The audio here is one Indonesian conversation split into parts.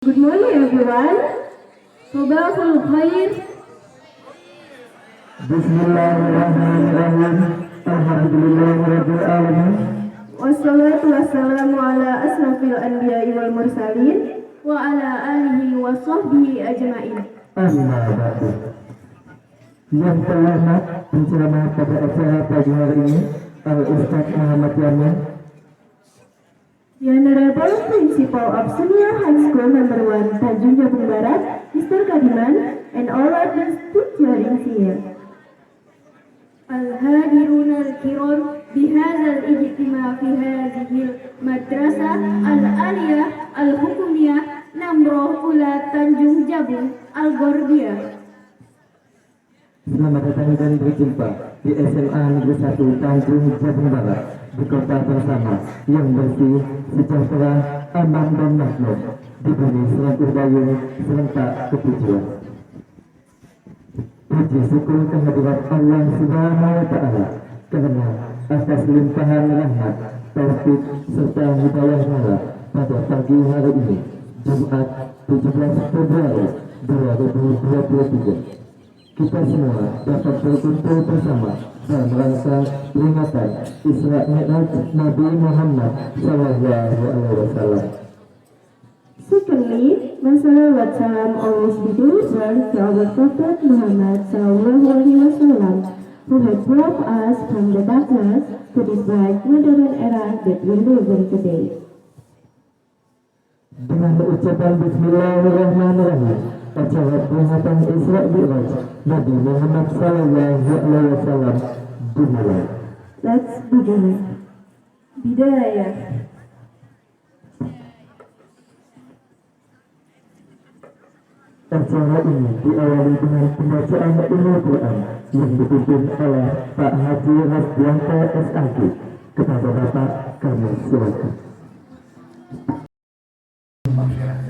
Good morning everyone. Sabahul khair. Bismillahirrahmanirrahim. Alhamdulillahirabbil alamin. Wassalatu wassalamu ala asrafil anbiya'i wal mursalin wa ala alihi wa sahbihi ajma'in. Amma ba'du. Yang terhormat penceramah pada acara pagi hari ini Al-Ustaz Muhammad Yamin, The Honorable Principal of Senior High School Number 1 Tanjung Jabung Barat, Mr. Kadiman, and all others teachers here. الهادرون الكرام بهذا الاجتماع في هذه المدرسة العالية الحكومية نمرة أولى تنجung Jabung Al-Gordiyah. Selamat datang dan berjumpa di SMA Negeri 1 Tanjung Jabung Barat, di kota bersama yang bersih, sejahtera, aman dan makmur, diberi seluruh dayung serentak ketujuan. Puji syukur kehadirat Allah Subhanahu wa Ta'ala karena atas limpahan rahmat, taufik serta hidayah-Nya pada pagi hari ini, Jumat 17 Februari 2023. Kita semua dapat berkumpul bersama dalam rangka peringatan Isra Mi'raj Nabi Muhammad Sallallahu Alaihi Wasallam. Secondly, Masalawat salam always be delivered to our Prophet Muhammad Sallallahu Alaihi Wasallam, who has brought us from the darkness to this bright modern era that we live in today. Dengan ucapan Bismillahirrahmanirrahim, acara peringatan Isra Mi'raj Nabi Muhammad Sallallahu Alaihi Wasallam dimulai. Let's begin. Bidayah. Acara ini diawali dengan pembacaan ilmu Quran yang dipimpin oleh Pak Haji Rasdianto SAG. Kepada Bapak kami silakan.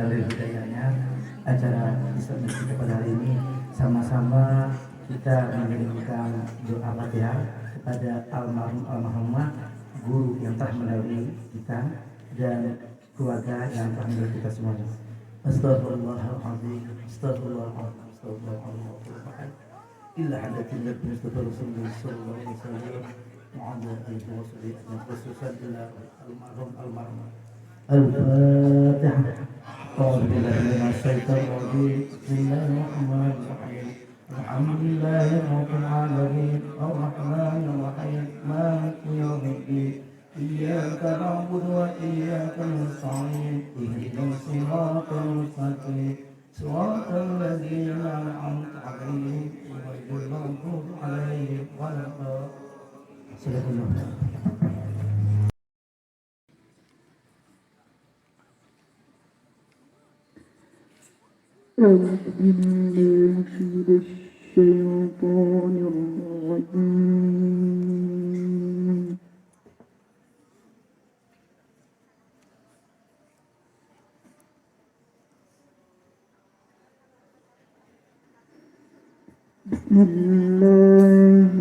Dari hidayahnya acara Isra kita pada hari ini sama-sama kita mengirimkan doa Fatihah kepada almarhumah guru yang telah mendahului kita dan keluarga yang telah mendahului kita semuanya. Astaghfirullahaladzim, astaghfirullahaladzim, astaghfirullahaladzim. Illa hadatin nabi Mustafa Rasulullah sallallahu alaihi wasallam mu'adha alihi wa sallam khususan ila almarhum Al-Fatihah. أعوذ بالله من الشيطان الرجيم بسم الله الرحمن الرحيم الحمد لله رب العالمين الرحمن الرحيم مالك يوم الدين إياك نعبد وإياك نستعين اهدنا الصراط المستقيم صراط الذين أنعمت عليهم غير المغضوب عليهم ولا الضالين. أعوذ بالله من الشيطان الرجيم. بسم الله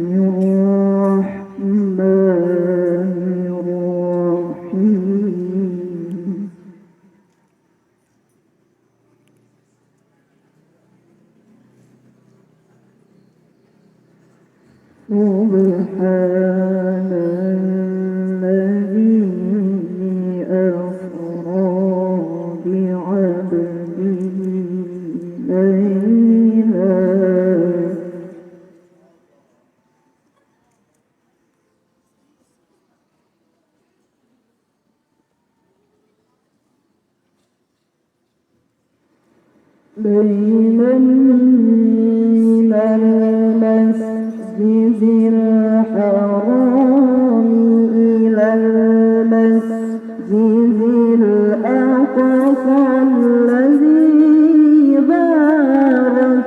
الرحمن الرحيم. سبحان الذي أسرى بعبده ليلا من المسجد الحرام إلى المسجد الأقصى الذي باركنا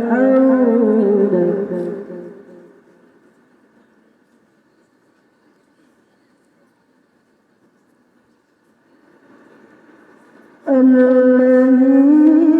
حوله الذي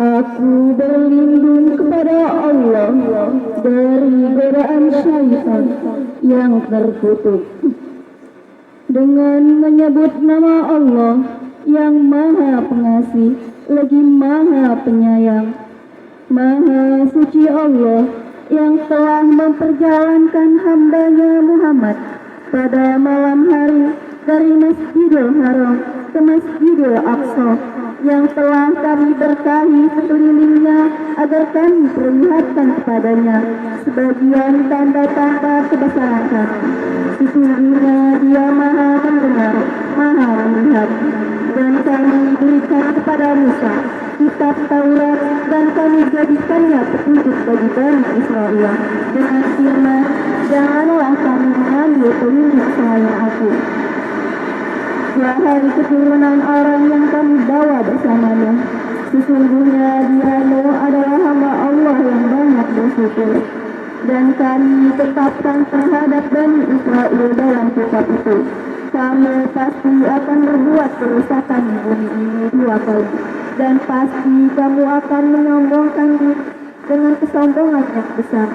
Aku berlindung kepada Allah dari godaan syaitan yang terkutuk dengan menyebut nama Allah yang Maha Pengasih lagi Maha Penyayang. Maha suci Allah yang telah memperjalankan hambanya Muhammad pada malam hari dari Masjidil Haram ke Masjidil Aqsa, yang telah kami berkahi sekelilingnya agar kami perlihatkan kepadanya sebagian tanda-tanda kebesaran kami. Sesungguhnya Dia Maha mendengar, Maha melihat. Dan kami berikan kepada Musa kitab Taurat, dan kami jadikannya petunjuk bagi Bani Israel dengan firman, janganlah kamu mengambil pelindung selain aku. Wahai keturunan orang yang kami bawa bersamanya, sesungguhnya Dia adalah hamba Allah yang banyak bersyukur. Dan kami tetapkan terhadap Bani Israel dalam kitab itu, kamu pasti akan berbuat kerusakan di bumi ini 2 kali, dan pasti kamu akan menyombongkan diri dengan kesombongan yang besar.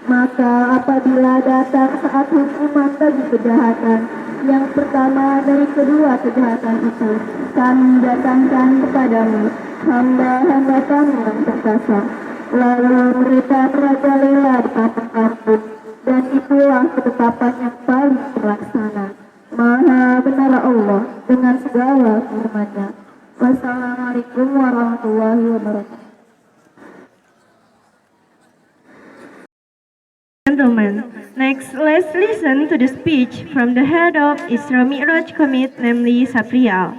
Maka apabila datang saat hukuman bagi kejahatan, yang pertama dari kedua kejahatan itu, kami datangkan kepadamu hamba-hamba kami yang perkasa, lalu mereka merajalela di kampung-kampung, dan itulah ketetapan yang paling terlaksana. Maha benar Allah dengan segala firman-Nya. Wassalamualaikum warahmatullahi wabarakatuh. Gentlemen, next let's listen to the speech from the head of Isra Mi'raj Committee, namely Safrial.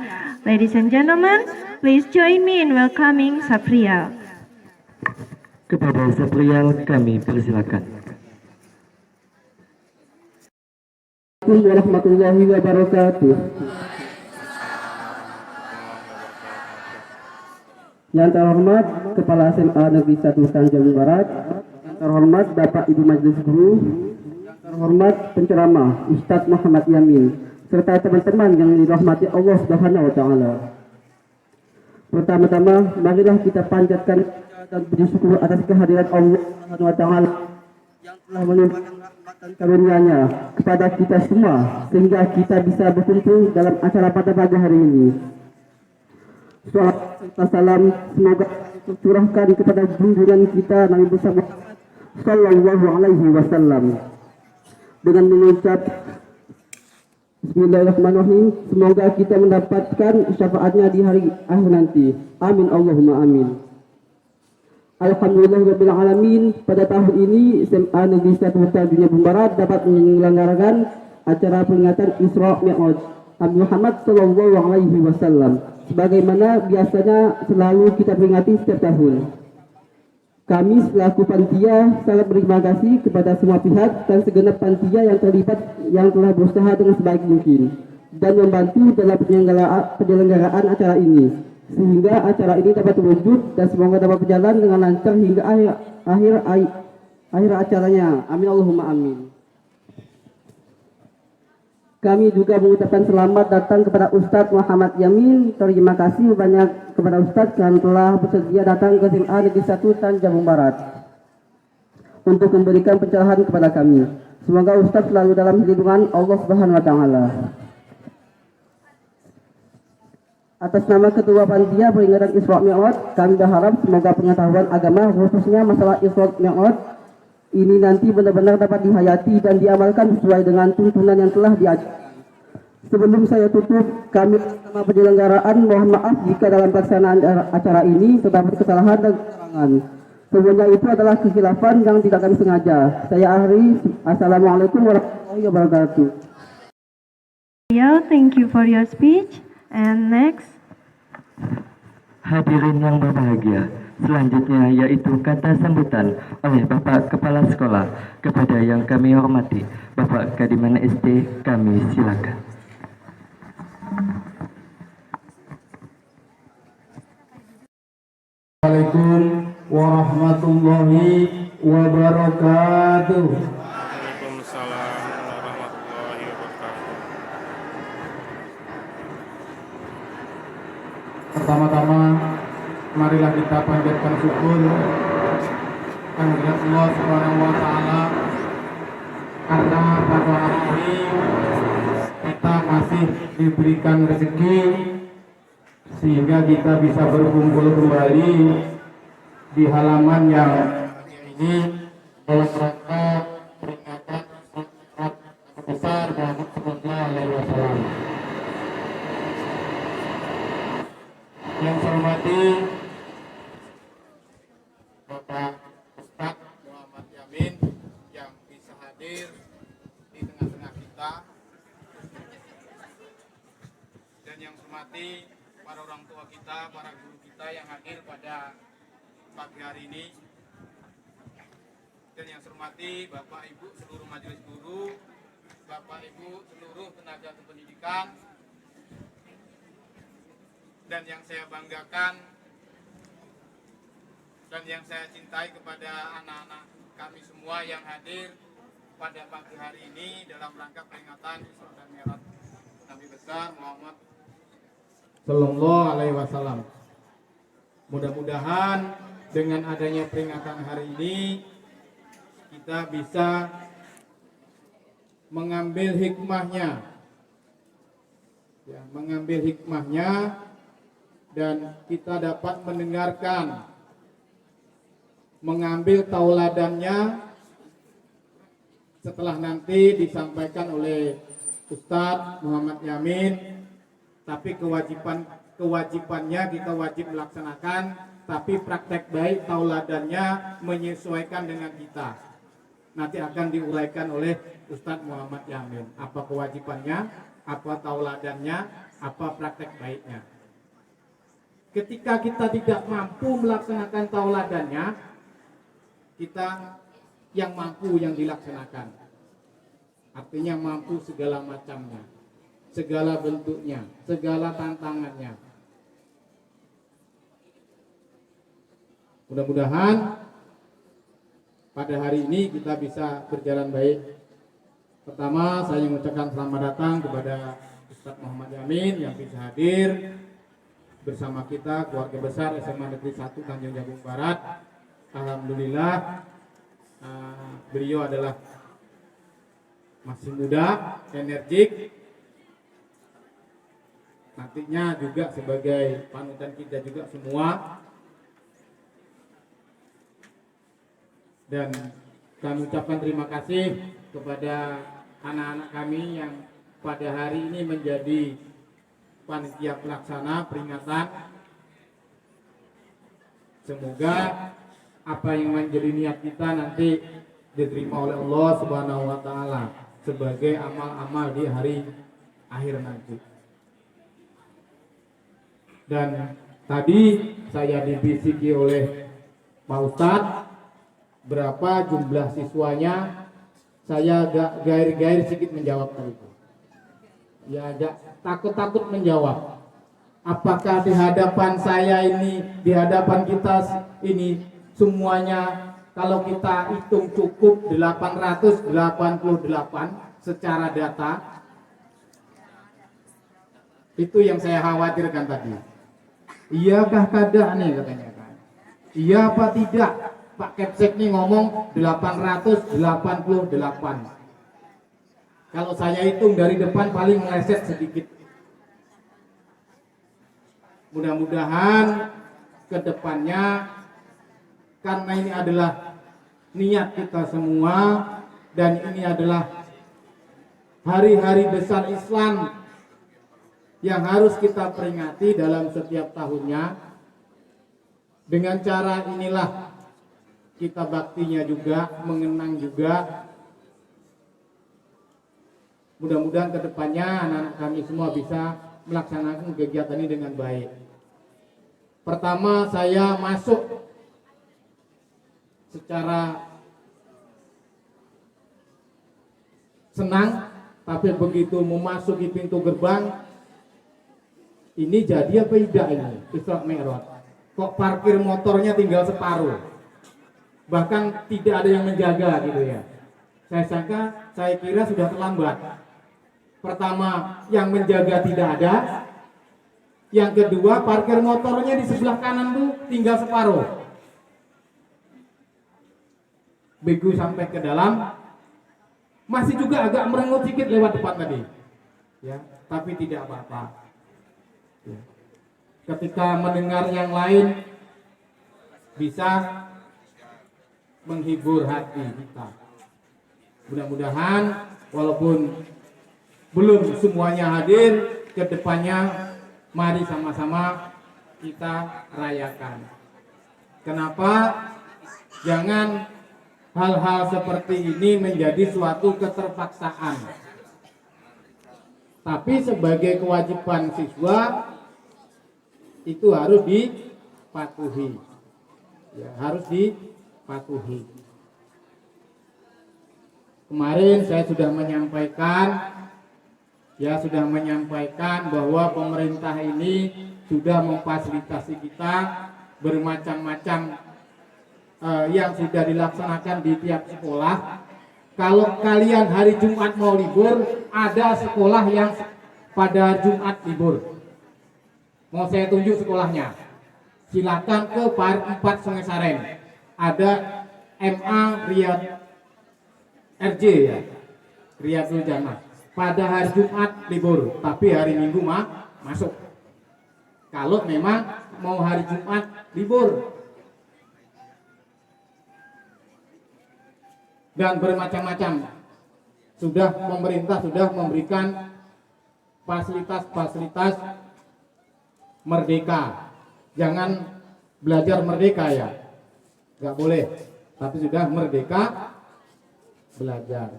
Ladies and gentlemen, please join me in welcoming Safrial. Kepada Safrial kami persilakan. Assalamualaikum warahmatullahi wabarakatuh. Yang terhormat Kepala SMA Negeri 1 Tanjung Barat, yang terhormat Bapak Ibu Majelis Guru, yang terhormat penceramah Ustadz Muhammad Yamin, serta teman-teman yang dirahmati Allah Subhanahu wa taala. Pertama-tama, marilah kita panjatkan dan bersyukur atas kehadiran Allah Subhanahu wa taala yang telah melimpahkan rahmat dan karunia-Nya kepada kita semua sehingga kita bisa berkumpul dalam acara pada pagi hari ini. Salawat serta salam semoga tercurahkan kepada junjungan kita Nabi besar Muhammad sallallahu alaihi wasallam. Dengan mengucap Bismillahirrahmanirrahim, semoga kita mendapatkan syafaatnya di hari akhir nanti. Amin Allahumma amin. Alhamdulillahirabbil alamin, pada tahun ini SMA Negeri 1 Hutan Dunia Barat dapat menyelenggarakan acara peringatan Isra Mi'raj Nabi Muhammad Shallallahu Alaihi Wasallam sebagaimana biasanya selalu kita peringati setiap tahun. Kami selaku panitia sangat berterima kasih kepada semua pihak dan segenap panitia yang terlibat yang telah berusaha dengan sebaik mungkin dan membantu dalam penyelenggaraan acara ini sehingga acara ini dapat terwujud dan semoga dapat berjalan dengan lancar hingga akhir acaranya. Amin Allahumma amin. Kami juga mengucapkan selamat datang kepada Ustadz Muhammad Yamin. Terima kasih banyak kepada Ustadz yang telah bersedia datang ke SMA Negeri 1 Tanjung Barat untuk memberikan pencerahan kepada kami. Semoga Ustadz selalu dalam lindungan Allah Subhanahu wa taala. Atas nama Ketua Panitia Peringatan Isra Mi'raj, kami berharap semoga pengetahuan agama khususnya masalah Isra Mi'raj ini nanti benar-benar dapat dihayati dan diamalkan sesuai dengan tuntunan yang telah diajarkan. Sebelum saya tutup, kami bersama penyelenggaraan mohon maaf jika dalam pelaksanaan acara ini terdapat kesalahan dan kekurangan. Semuanya itu adalah kekhilafan yang tidak kami sengaja. Saya akhiri. Assalamualaikum warahmatullahi wabarakatuh. Thank you for your speech. And next. Hadirin yang berbahagia, selanjutnya yaitu kata sambutan oleh Bapak Kepala Sekolah kepada yang kami hormati Bapak Kadiman SD, kami silakan. Assalamualaikum warahmatullahi wabarakatuh. Waalaikumsalam warahmatullahi wabarakatuh. Pertama-tama marilah kita panjatkan syukur kehadirat Allah Subhanahu wa taala karena pada hari ini kita masih diberikan rezeki sehingga kita bisa berkumpul kembali di halaman yang ini dalam rangka peringatan besar Muhammad Sallallahu Alaihi Wasallam. Yang saya hormati Bapak Ustadz Muhammad Yamin yang bisa hadir di tengah-tengah kita, dan yang saya hormati para orang tua kita, para guru kita yang hadir pada pagi hari ini, dan yang saya hormati Bapak Ibu seluruh majelis guru, Bapak Ibu seluruh tenaga pendidikan, dan yang saya banggakan dan yang saya cintai kepada anak-anak kami semua yang hadir pada pagi hari ini dalam rangka peringatan Isra dan Mi'raj Nabi besar Muhammad Sallallahu Alaihi Wasallam. Mudah-mudahan dengan adanya peringatan hari ini kita bisa mengambil hikmahnya, dan kita dapat mendengarkan, mengambil tauladannya setelah nanti disampaikan oleh Ustadz Muhammad Yamin. Tapi kewajibannya kita wajib melaksanakan, tapi praktek baik tauladannya menyesuaikan dengan kita. Nanti akan diuraikan oleh Ustadz Muhammad Yamin. Apa kewajibannya, apa tauladannya, apa praktek baiknya. Ketika kita tidak mampu melaksanakan tauladannya, kita yang mampu yang dilaksanakan. Artinya mampu segala macamnya, segala bentuknya, segala tantangannya. Mudah-mudahan pada hari ini kita bisa berjalan baik. Pertama, saya mengucapkan selamat datang kepada Ustadz Muhammad Yamin yang bisa hadir bersama kita, keluarga besar SMA Negeri 1 Tanjung Jabung Barat. Alhamdulillah, beliau adalah masih muda, energik. Nantinya juga sebagai panutan kita juga semua. Dan kami ucapkan terima kasih kepada anak-anak kami yang pada hari ini menjadi panitia pelaksana peringatan. Semoga apa yang menjadi niat kita nanti diterima oleh Allah Subhanahu wa taala sebagai amal-amal di hari akhir nanti. Dan tadi saya dibisiki oleh Pak Ustadz berapa jumlah siswanya, saya agak gair-gair sedikit menjawab tadi itu. Ya agak takut-takut menjawab. Apakah di hadapan saya ini, di hadapan kita ini semuanya kalau kita hitung cukup 888 secara data? Itu yang saya khawatirkan tadi. Iyakah kada nih katanya kan? Iya apa tidak? Pak Kepsek nih ngomong 888. Kalau saya hitung dari depan paling meleset sedikit. Mudah-mudahan ke depannya, karena ini adalah niat kita semua dan ini adalah hari-hari besar Islam yang harus kita peringati dalam setiap tahunnya. Dengan cara inilah kita baktinya juga, mengenang juga. Mudah-mudahan ke depannya anak-anak kami semua bisa melaksanakan kegiatan ini dengan baik. Pertama, saya masuk secara senang, tapi begitu memasuki pintu gerbang, ini jadi apa tidak ini Isra Mi'raj? Kok parkir motornya tinggal separuh, bahkan tidak ada yang menjaga gitu ya. Saya kira sudah terlambat. Pertama, yang menjaga tidak ada. Yang kedua, parkir motornya di sebelah kanan tuh tinggal separuh. Begitu sampai ke dalam, masih juga agak merengut sedikit lewat depan tadi. Ya, tapi tidak apa-apa. Ya. Ketika mendengar yang lain bisa menghibur hati kita. Mudah-mudahan walaupun belum semuanya hadir, ke depannya mari sama-sama kita rayakan. Kenapa? Jangan hal-hal seperti ini menjadi suatu keterpaksaan. Tapi sebagai kewajiban siswa itu harus dipatuhi. Ya, harus dipatuhi. Kemarin saya sudah menyampaikan bahwa pemerintah ini sudah memfasilitasi kita bermacam-macam yang sudah dilaksanakan di tiap sekolah. Kalau kalian hari Jumat mau libur, ada sekolah yang pada Jumat libur. Mau saya tunjuk sekolahnya? Silakan ke Par 4 Sungai Saren. Ada MA Riyad RJ ya, Riyadul Jannah. Pada hari Jumat libur, tapi hari Minggu masuk. Kalau memang mau hari Jumat libur. Dan bermacam-macam. Pemerintah sudah memberikan fasilitas-fasilitas merdeka. Jangan belajar merdeka ya, nggak boleh. Tapi sudah merdeka belajar,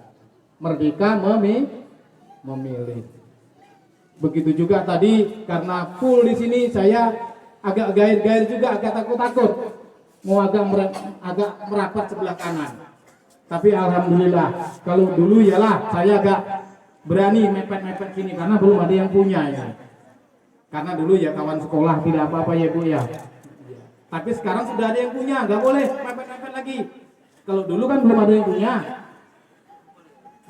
merdeka memilih. Begitu juga tadi, karena full di sini saya agak gair-gair juga, agak takut-takut mau agak merapat sebelah kanan. Tapi alhamdulillah, kalau dulu yalah saya agak berani mepet-mepet sini karena belum ada yang punya ya. Karena dulu ya kawan sekolah tidak apa-apa ya Bu ya. Tapi sekarang sudah ada yang punya, nggak boleh mepet-mepet lagi. Kalau dulu kan belum ada yang punya.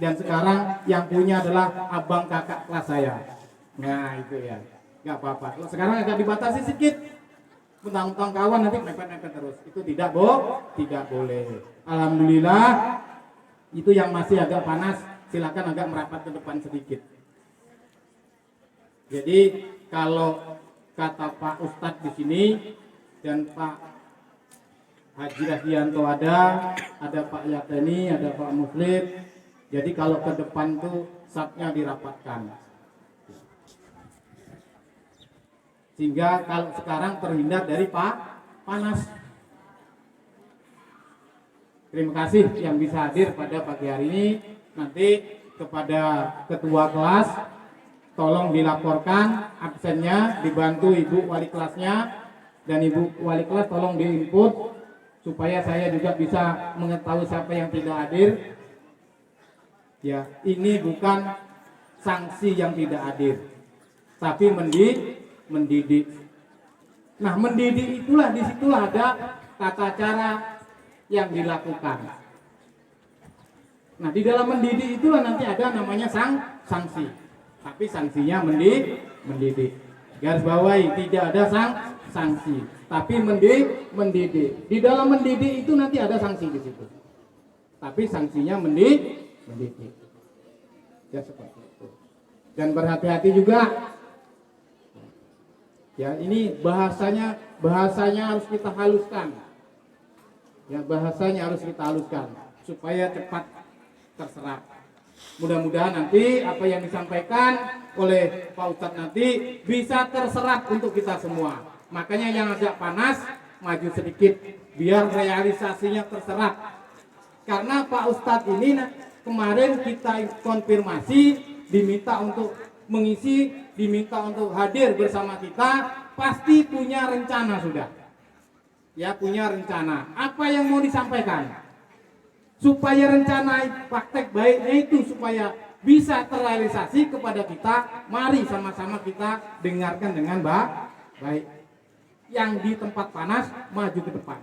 Dan sekarang yang punya adalah abang kakak kelas saya. Nah itu ya, nggak apa-apa. Kalau sekarang agak dibatasi sedikit, mentang-mentang kawan nanti mepet-mepet terus. Itu tidak boleh. Alhamdulillah, itu yang masih agak panas, silakan agak merapat ke depan sedikit. Jadi kalau kata Pak Ustadz di sini dan Pak Haji Rasdianto ada Pak Yateni, ada Pak Muslim. Jadi kalau ke depan tuh sapnya dirapatkan. Sehingga kalau sekarang terhindar dari panas. Terima kasih yang bisa hadir pada pagi hari ini. Nanti kepada ketua kelas tolong dilaporkan absennya, dibantu ibu wali kelasnya, dan ibu wali kelas tolong diinput supaya saya juga bisa mengetahui siapa yang tidak hadir. Ya, ini bukan sanksi yang tidak hadir, tapi mendidik. Nah, mendidik itulah, disitulah ada tata cara yang dilakukan. Nah, di dalam mendidik itulah nanti ada namanya sanksi. Tapi sanksinya mendidik. Garis bawahi, tidak ada sanksi, tapi mendidik. Di dalam mendidik itu nanti ada sanksi di situ. Tapi sanksinya mendidik. Ya seperti itu. Dan berhati-hati juga. Ya, ini bahasanya harus kita haluskan. Ya, bahasanya harus kita haluskan supaya cepat terserap. Mudah-mudahan nanti apa yang disampaikan oleh Pak Ustadz nanti bisa terserap untuk kita semua. Makanya yang agak panas maju sedikit biar realisasinya terserap. Karena Pak Ustadz ini kemarin kita konfirmasi, diminta untuk mengisi, diminta untuk hadir bersama kita, pasti punya rencana sudah. Ya, punya rencana. Apa yang mau disampaikan? Supaya rencana praktek baiknya itu supaya bisa terrealisasi kepada kita, mari sama-sama kita dengarkan dengan baik. Yang di tempat panas maju ke depan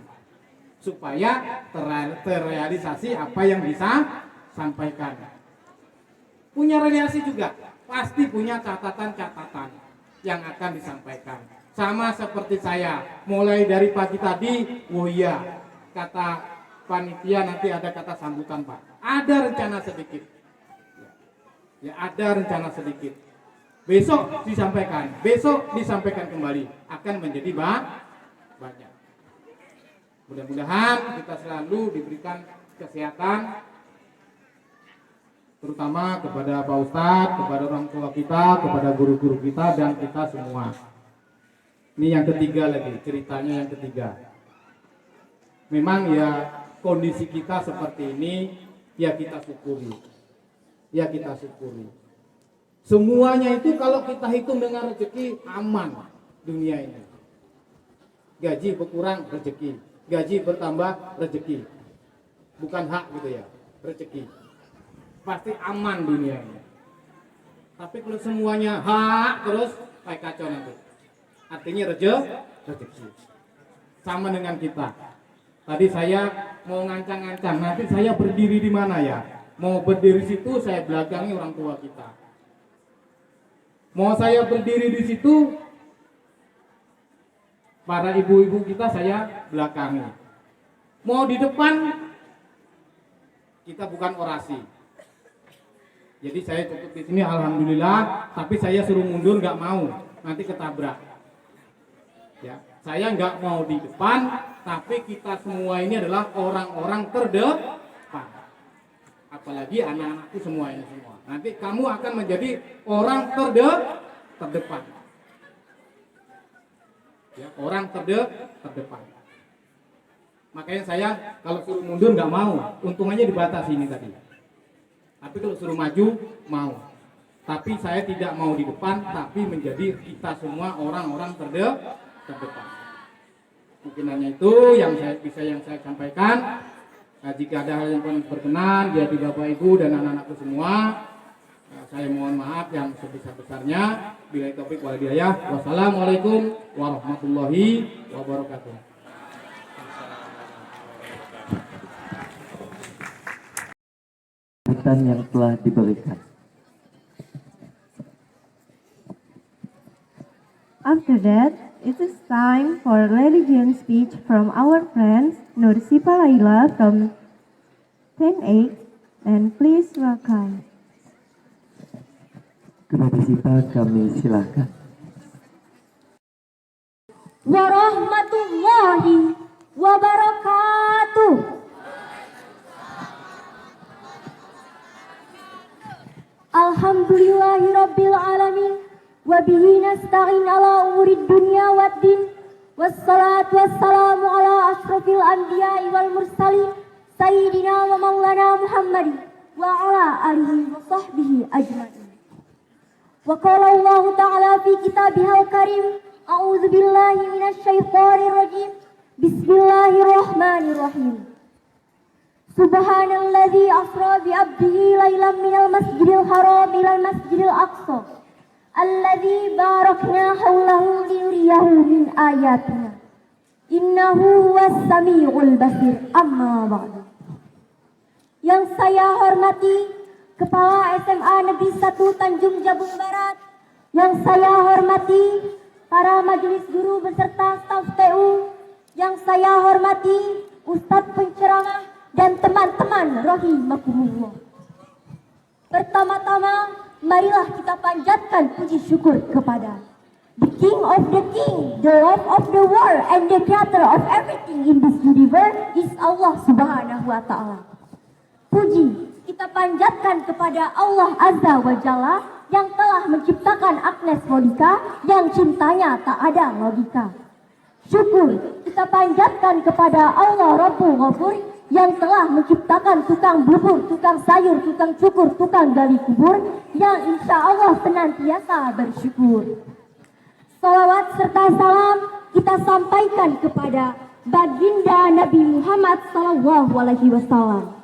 supaya terrealisasi apa yang bisa sampaikan. Punya realisasi juga, pasti punya catatan-catatan yang akan disampaikan. Sama seperti saya, mulai dari pagi tadi, oh iya, kata panitia nanti ada kata sambutan Pak. Ada rencana sedikit. Ya, ada rencana sedikit. Besok disampaikan kembali. Akan menjadi banyak. Mudah-mudahan kita selalu diberikan kesehatan, terutama kepada Pak Ustadz, kepada orang tua kita, kepada guru-guru kita, dan kita semua. Ini yang ketiga lagi, ceritanya yang ketiga. Memang ya kondisi kita seperti ini, ya kita syukuri. Ya kita syukuri. Semuanya itu kalau kita hitung dengan rezeki, aman dunia ini. Gaji berkurang, rezeki. Gaji bertambah, rezeki. Bukan hak gitu ya, rezeki. Pasti aman dunia ini. Tapi kalau semuanya hak terus, kayak kacau nanti. Artinya rezeki. Sama dengan kita. Tadi saya mau ngancang-ngancang, nanti saya berdiri di mana ya? Mau berdiri situ, saya belakangi orang tua kita. Mau saya berdiri di situ, para ibu-ibu kita saya belakangi. Mau di depan, kita bukan orasi. Jadi saya cukup di sini, alhamdulillah. Tapi saya suruh mundur nggak mau, nanti ketabrak. Ya, saya nggak mau di depan, tapi kita semua ini adalah orang-orang terdepan. Apalagi anak-anakku semua ini semua. Nanti kamu akan menjadi orang terdepan. Ya, orang terdepan. Makanya saya kalau suruh mundur nggak mau. Untungannya dibatasi ini tadi. Tapi kalau suruh maju mau. Tapi saya tidak mau di depan, tapi menjadi kita semua orang-orang terdepan. Mungkin hanya itu yang saya sampaikan. Nah, jika ada hal yang berkenan di hati Bapak Ibu dan anak-anakku semua, saya mohon maaf yang sebesar-besarnya. Billahi taufiq wal hidayah. Wassalamualaikum warahmatullahi wabarakatuh. Yang telah diberikan. After that, it is time for religion speech from our friends Nur Sipa Laila from 10A, and please welcome. Kepada Sipa kami silakan. Warahmatullahi wabarakatuh. Alhamdulillahirabbil alamin wa bihi nasta'in ala umurid dunya waddin wassalatu wassalamu ala asyrafil anbiya'i wal mursalin سيدنا ومولانا محمد وعلى آله وصحبه أجمعين. وقال الله تعالى في كتابه الكريم: أعوذ بالله من الشيطان الرجيم. بسم الله الرحمن الرحيم. سبحان الذي أسرى بعبده ليلا من المسجد الحرام إلى المسجد الأقصى الذي باركنا حوله لنريه من آياتنا إنه هو السميع البصير. Amma ba'du. Yang saya hormati Kepala SMA Negeri 1 Tanjung Jabung Barat, yang saya hormati para majelis guru beserta staf TU, yang saya hormati Ustadz penceramah dan teman-teman rahimakumullah. Pertama-tama, marilah kita panjatkan puji syukur kepada the King of the King, the Lord of the world, and the Creator of everything in this universe is Allah Subhanahu wa Ta'ala. Puji kita panjatkan kepada Allah Azza wa Jalla yang telah menciptakan Agnes Monica yang cintanya tak ada logika. Syukur kita panjatkan kepada Allah Rabbul Ghafur yang telah menciptakan tukang bubur, tukang sayur, tukang cukur, tukang gali kubur yang insya Allah senantiasa bersyukur. Salawat serta salam kita sampaikan kepada baginda Nabi Muhammad SAW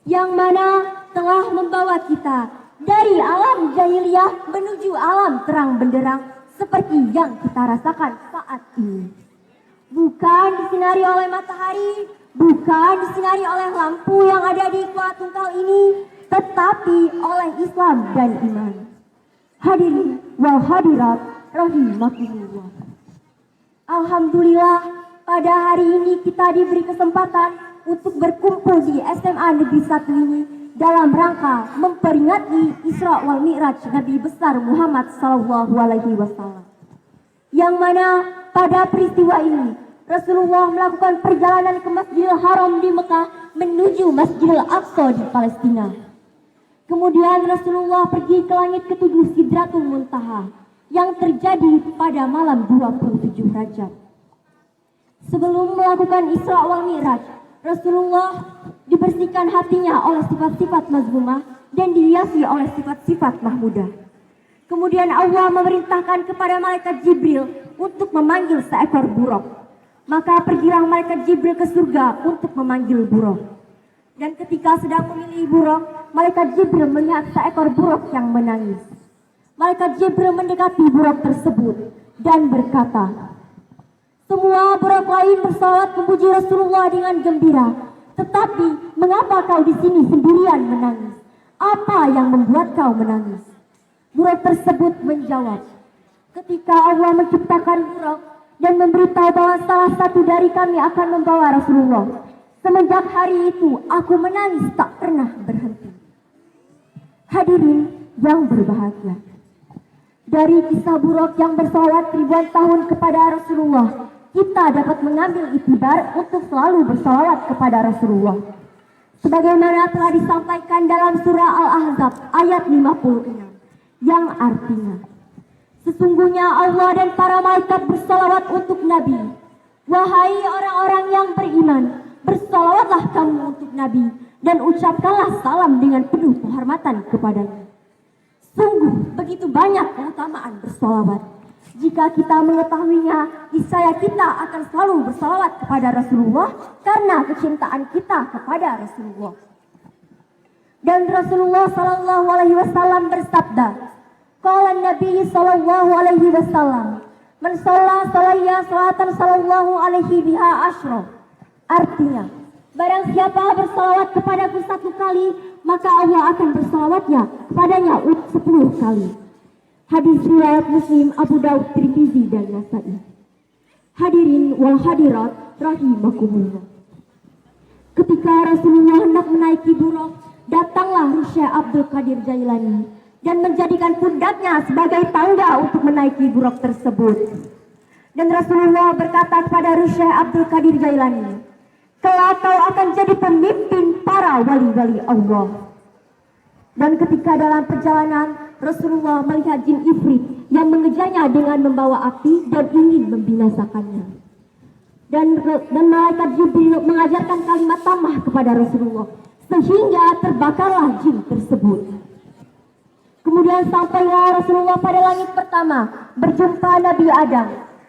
yang mana telah membawa kita dari alam jahiliyah menuju alam terang benderang seperti yang kita rasakan saat ini. Bukan disinari oleh matahari, bukan disinari oleh lampu yang ada di Kuala Tungkal ini, tetapi oleh Islam dan iman. Hadirin wal hadirat rahimakumullah. Alhamdulillah, pada hari ini kita diberi kesempatan untuk berkumpul di SMA Negeri 1 ini dalam rangka memperingati Isra wal Mi'raj Nabi besar Muhammad SAW. Yang mana pada peristiwa ini Rasulullah melakukan perjalanan ke Masjidil Haram di Mekah menuju Masjidil Aqsa di Palestina. Kemudian Rasulullah pergi ke langit ketujuh Sidratul Muntaha yang terjadi pada malam 27 Rajab. Sebelum melakukan Isra wal Mi'raj, Rasulullah dibersihkan hatinya oleh sifat-sifat mazmumah dan dihiasi oleh sifat-sifat mahmudah. Kemudian Allah memerintahkan kepada malaikat Jibril untuk memanggil seekor buruk. Maka pergilah malaikat Jibril ke surga untuk memanggil buruk. Dan ketika sedang memilih buruk, malaikat Jibril melihat seekor buruk yang menangis. Malaikat Jibril mendekati buruk tersebut dan berkata, semua buruk lain bersalawat memuji Rasulullah dengan gembira, tetapi mengapa kau di sini sendirian menangis? Apa yang membuat kau menangis? Buruk tersebut menjawab, ketika Allah menciptakan buruk dan memberitahu bahwa salah satu dari kami akan membawa Rasulullah, semenjak hari itu aku menangis tak pernah berhenti. Hadirin yang berbahagia, dari kisah buruk yang bersalawat ribuan tahun kepada Rasulullah, kita dapat mengambil iktibar untuk selalu bersalawat kepada Rasulullah. Sebagaimana telah disampaikan dalam surah Al-Ahzab ayat 56, yang artinya, sesungguhnya Allah dan para malaikat bersalawat untuk Nabi. Wahai orang-orang yang beriman, bersalawatlah kamu untuk Nabi dan ucapkanlah salam dengan penuh penghormatan kepadanya. Sungguh begitu banyak keutamaan bersalawat. Jika kita mengetahuinya, niscaya kita akan selalu bersalawat kepada Rasulullah karena kecintaan kita kepada Rasulullah. Dan Rasulullah Sallallahu Alaihi Wasallam bersabda, qala Nabi Sallallahu Alaihi Wasallam, man shalla salayya salatan sallallahu alaihi biha asyra. Artinya, barang siapa bersalawat kepadaku 1 kali, maka Allah akan bersalawatnya kepadanya 10 kali. Hadis riwayat Muslim, Abu Daud, Tirmizi dan Nasa'i. Hadirin wal hadirat rahimakumullah. Ketika Rasulullah hendak menaiki buruk, datanglah Syekh Abdul Qadir Jailani dan menjadikan pundaknya sebagai tangga untuk menaiki buruk tersebut. Dan Rasulullah berkata kepada Syekh Abdul Qadir Jailani, kelak kau akan jadi pemimpin para wali-wali Allah. Dan ketika dalam perjalanan, Rasulullah melihat jin ifrit yang mengejarnya dengan membawa api dan ingin membinasakannya. dan malaikat Jibril mengajarkan kalimat tamah kepada Rasulullah sehingga terbakarlah jin tersebut. Kemudian sampailah Rasulullah pada langit pertama berjumpa Nabi Adam,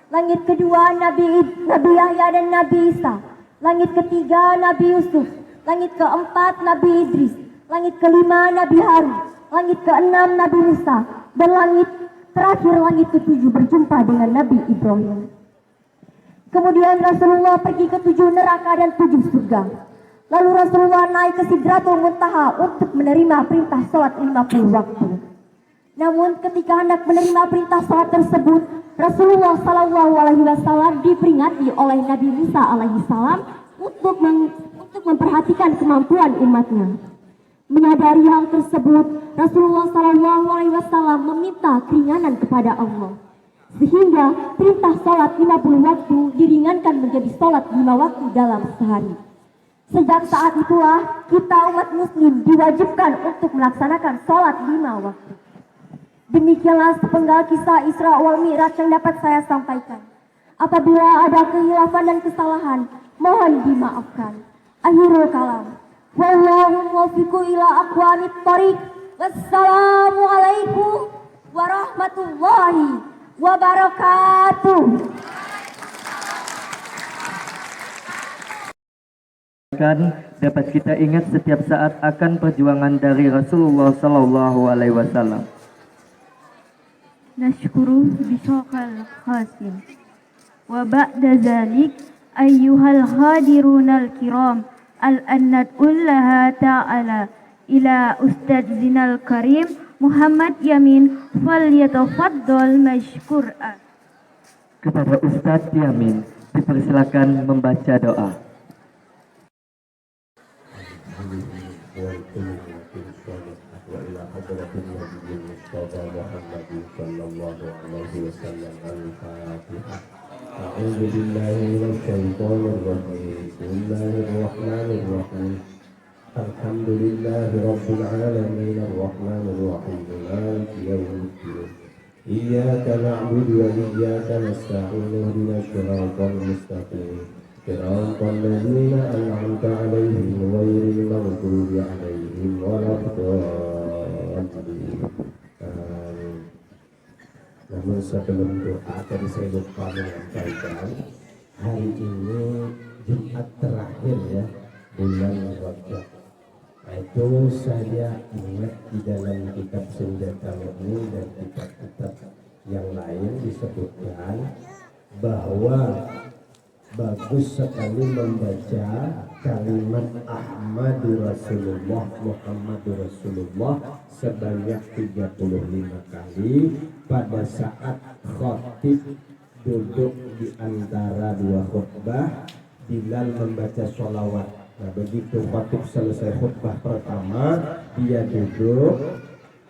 langit kedua Nabi Yahya dan Nabi Isa, langit ketiga Nabi Yusuf, langit keempat Nabi Idris, langit kelima Nabi Harun, langit keenam Nabi Musa, dan langit terakhir, langit ketujuh berjumpa dengan Nabi Ibrahim. Kemudian Rasulullah pergi ke 7 neraka dan 7 surga. Lalu Rasulullah naik ke Sidratul Muntaha untuk menerima perintah sholat 50 waktu. Namun ketika hendak menerima perintah sholat tersebut, Rasulullah Shallallahu Alaihi Wasallam diperingati oleh Nabi Musa Alaihi Salam untuk memperhatikan kemampuan umatnya. Menyadari hal tersebut, Rasulullah Shallallahu Alaihi Wasallam meminta keringanan kepada Allah, sehingga perintah sholat 50 waktu diringankan menjadi sholat 5 waktu dalam sehari. Sejak saat itulah kita umat muslim diwajibkan untuk melaksanakan sholat 5 waktu. Demikianlah sepenggal kisah Isra wal Mi'raj yang dapat saya sampaikan. Apabila ada kehilafan dan kesalahan, mohon dimaafkan. Akhirul kalam. Wallahu muwaffiqu ila aqwamit thoriq. Wassalamu alaikum warahmatullahi wabarakatuh. Dapat kita ingat setiap saat akan perjuangan dari Rasulullah Sallallahu Alaihi Wasallam. Nashkuru bisokal khasim. Wa ba'da zalik ayyuhal hadirunal kiram al-annat ullaha ta'ala ila ustadzinal karim Muhammad Yamin falyatafaddal mashkur'a. Kepada Ustadz Yamin dipersilakan membaca doa. أعوذ بالله من الشيطان الرجيم بسم الله الرحمن الرحيم الحمد لله رب العالمين الرحمن الرحيم مالك يوم الدين إياك نعبد وإياك نستعين اهدنا الصراط المستقيم صراط الذين أنعمت عليهم غير المغضوب عليهم ولا الضالين. Namun sebelum doa tadi saya lupa menyampaikan, hari ini Jumat terakhir ya bulan Rajab. Itu saya ingat di dalam kitab Senjata Murni dan kitab-kitab yang lain disebutkan bahwa bagus sekali membaca kalimat Ahmadur Rasulullah Muhammadur Rasulullah sebanyak 35 kali pada saat khatib duduk di antara dua khutbah Bilal membaca sholawat. Nah begitu khatib selesai khutbah pertama dia duduk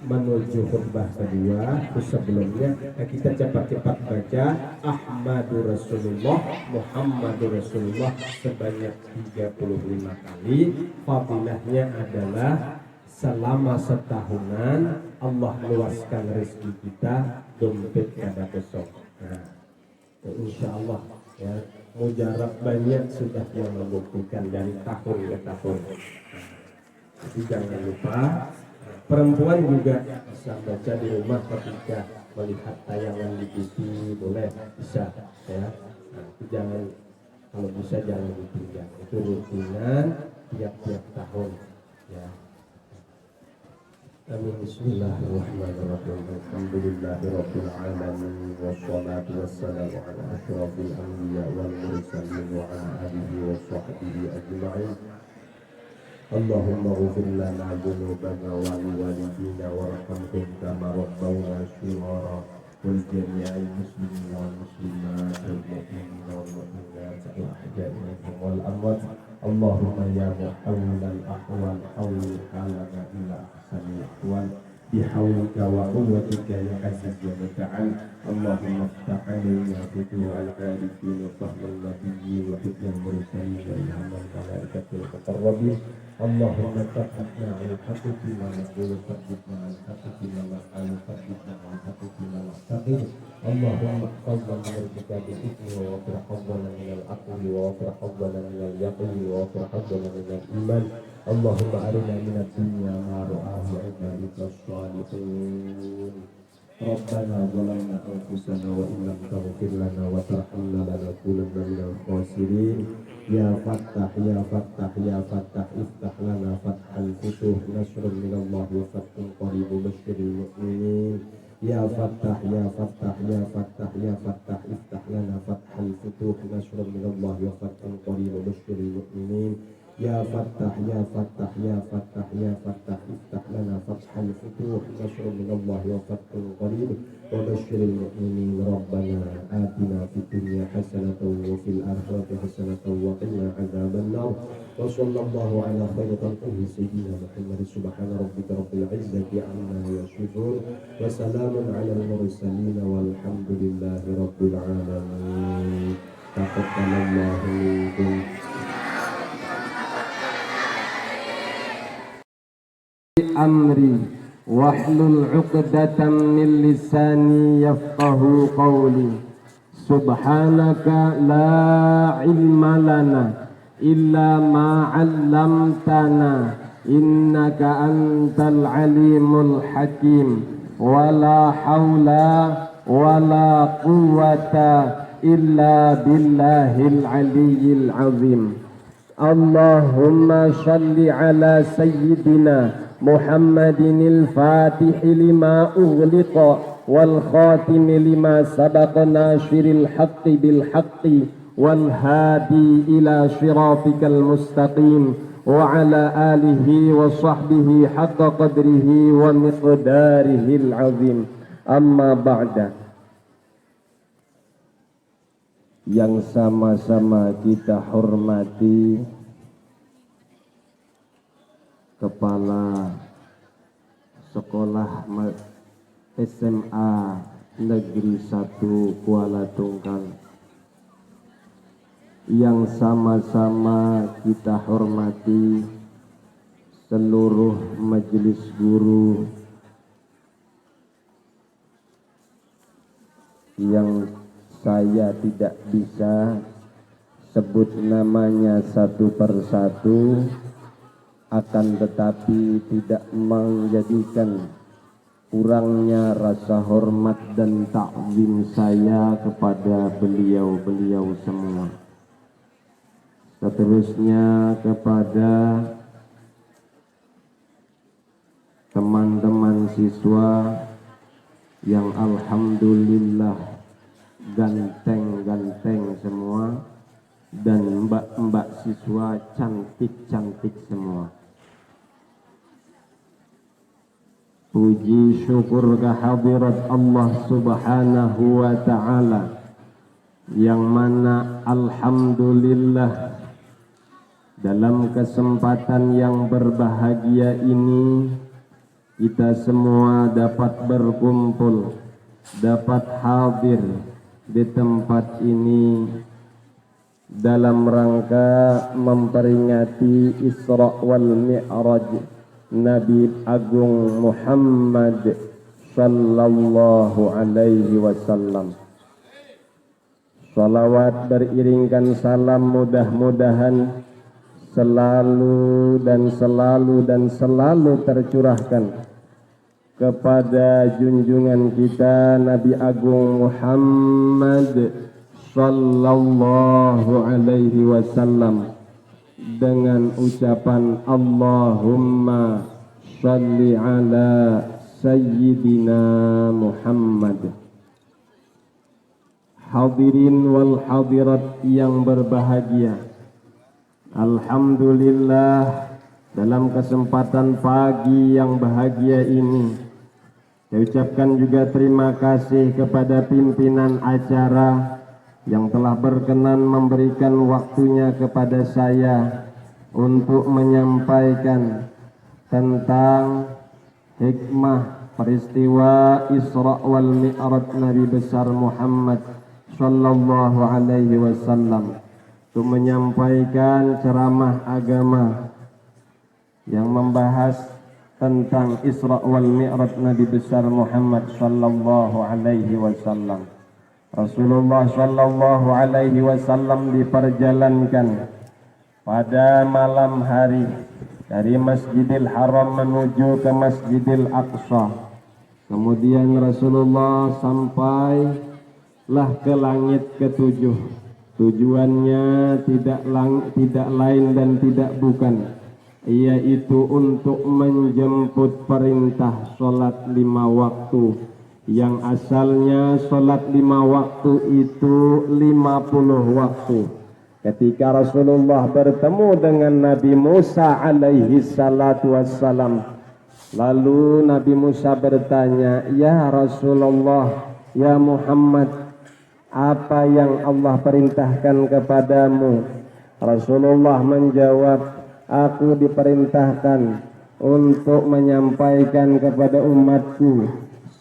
menuju khutbah kedua. Terus sebelumnya kita cepat-cepat baca Ahmadur Rasulullah Muhammadur Rasulullah sebanyak 35 kali. Fadilahnya adalah selama setahunan Allah luaskan rezeki kita, dompet kada kosong. Nah, insya Allah ya, mujarab banyak sudah yang membuktikan dari tahun ke tahun. Jadi jangan lupa perempuan juga bisa baca di rumah ketika melihat tayangan di TV, boleh bisa ya. Nah, jangan, kalau bisa jangan ditinggal. Itu rutinan tiap-tiap tahun ya. Amin. Bismillahirrahmanirrahim. Alhamdulillahirabbil alamin wassalatu wassalamu ala asyrafil anbiya wal mursalin wa ala alihi washabbihi ajma'in. Allahumma ghfir lana dhunubana wa liwalidina warhamhum kama rabbawna shighara wal jami'il muslimina wal muslimat wal mu'minina wal mu'minat al-ahya'i minhum wal amwat. Allahumma ya muhawwilal ahwal hawwil halana ila ahsanil ahwal bihawlika wa quwwatika ya aziz ya muta'al. Allahumma iftah alaina futuhal arifin wa fahmal nabiyyin wa hifdhal mursalin wa ilhamal malaikatil muqarrabin اللهم ثبتنا على الحق فيما نقول ثبتنا على الحق فيما نفعل ثبتنا على الحق فيما نعتقد اللهم احفظنا من الكتاب الإثم ووفر حظنا من العقل ووفر حظنا من اليقين ووفر حظنا من الإيمان اللهم أرنا من الدنيا ما رآه عبادك الصالحين ربنا ظلمنا أنفسنا وإن لم تغفر لنا وترحمنا لنكونن من الخاسرين يا فتاح يا فتاح يا فتاح افتح لنا فتح الفتوح نصر من الله وفتح قريب بشر المؤمنين يا فتاح يا فتاح يا فتاح يا فتاح افتح لنا فتح الفتوح نصر من الله وفتح قريب بشر المؤمنين يا فتاح يا فتاح يا فتاح يا فتاح افتح لنا فتح الفتوح نصر من الله وفتح قريب وبشر المؤمنين ربنا آتنا في الدنيا حسنة وفي الآخرة حسنة وقنا عذاب النار وصلى الله على خير خلقه سيدنا محمد سبحان ربك رب العزة عما يصفون وسلام على المرسلين والحمد لله رب العالمين تقبل الله منكم أمري واحلل عقدة من لساني يفقه قولي سبحانك لا علم لنا إلا ما علمتنا إنك أنت العليم الحكيم ولا حول ولا قوة إلا بالله العلي العظيم اللهم صل على سيدنا محمد الفاتح لما أغلق والخاتم لما سبق ناصر الحق بالحق والهادي إلى صراطك المستقيم وعلى آله وصحبه حق قدره ومقداره العظيم أما بعد. Yang sama-sama kita hormati Kepala Sekolah SMA Negeri 1 Kuala Tungkal, yang sama-sama kita hormati seluruh majelis guru yang saya tidak bisa sebut namanya satu persatu, akan tetapi tidak menjadikan kurangnya rasa hormat dan takzim saya kepada beliau-beliau semua. Seterusnya kepada teman-teman siswa yang alhamdulillah ganteng-ganteng semua, dan mbak-mbak siswa cantik-cantik semua. Puji syukur kehadirat Allah Subhanahu wa ta'ala, yang mana alhamdulillah dalam kesempatan yang berbahagia ini kita semua dapat berkumpul, dapat hadir di tempat ini dalam rangka memperingati Isra wal Mi'raj Nabi Agung Muhammad sallallahu alaihi wasallam. Salawat beriringkan salam mudah-mudahan selalu tercurahkan kepada junjungan kita Nabi Agung Muhammad sallallahu alaihi wasallam dengan ucapan Allahumma shalli ala sayyidina Muhammad. Hadirin wal hadirat yang berbahagia, alhamdulillah dalam kesempatan pagi yang bahagia ini saya ucapkan juga terima kasih kepada pimpinan acara yang telah berkenan memberikan waktunya kepada saya untuk menyampaikan tentang hikmah peristiwa Isra wal Mi'raj Nabi besar Muhammad sallallahu alaihi wasallam, untuk menyampaikan ceramah agama yang membahas tentang Isra wal Mi'raj Nabi besar Muhammad sallallahu alaihi wasallam. Rasulullah sallallahu alaihi wasallam diperjalankan pada malam hari dari Masjidil Haram menuju ke Masjidil Aqsa. Kemudian Rasulullah sampailah ke langit ketujuh. Tujuannya tidak lain dan tidak bukan, yaitu untuk menjemput perintah sholat 5 waktu, yang asalnya sholat 5 waktu itu 50 waktu. Ketika Rasulullah bertemu dengan Nabi Musa alaihi salatu wassalam, lalu Nabi Musa bertanya, "Ya Rasulullah, ya Muhammad, apa yang Allah perintahkan kepadamu?" Rasulullah menjawab, "Aku diperintahkan untuk menyampaikan kepada umatku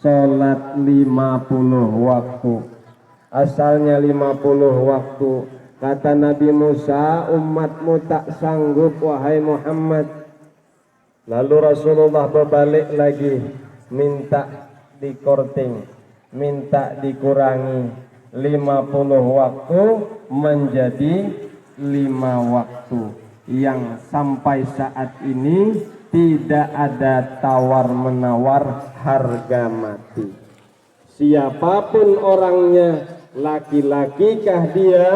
sholat 50 waktu. Asalnya 50 waktu. Kata Nabi Musa, umatmu tak sanggup wahai Muhammad." Lalu Rasulullah berbalik lagi, minta dikorting, minta dikurangi 50 waktu menjadi 5 waktu, yang sampai saat ini tidak ada tawar-menawar harga mati. Siapapun orangnya, laki-lakikah dia,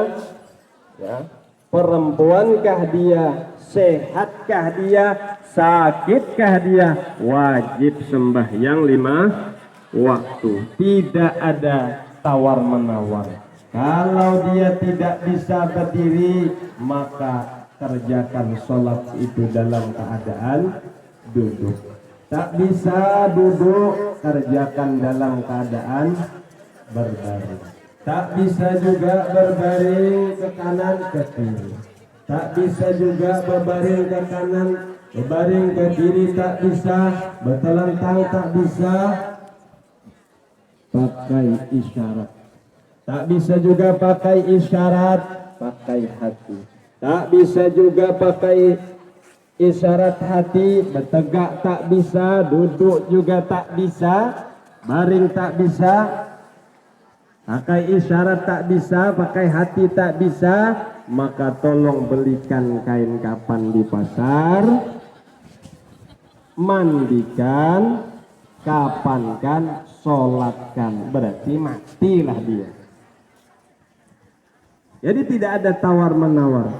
ya, perempuankah dia, sehatkah dia, sakitkah dia, wajib sembahyang 5 waktu. Tidak ada tawar-menawar. Kalau dia tidak bisa berdiri, maka kerjakan sholat itu dalam keadaan duduk. Tak bisa duduk, kerjakan dalam keadaan berbaring. Tak bisa juga berbaring ke kanan ke kiri. Tak bisa juga berbaring ke kanan, berbaring ke kiri tak bisa, bertelentang tak bisa, pakai isyarat. Tak bisa juga pakai isyarat, pakai hati. Tak bisa juga pakai isyarat hati, bertegak tak bisa, duduk juga tak bisa, baring tak bisa. Pakai isyarat tak bisa, pakai hati tak bisa, maka tolong belikan kain kapan di pasar, mandikan, kapankan, sholatkan, berarti matilah dia. Jadi tidak ada tawar-menawar.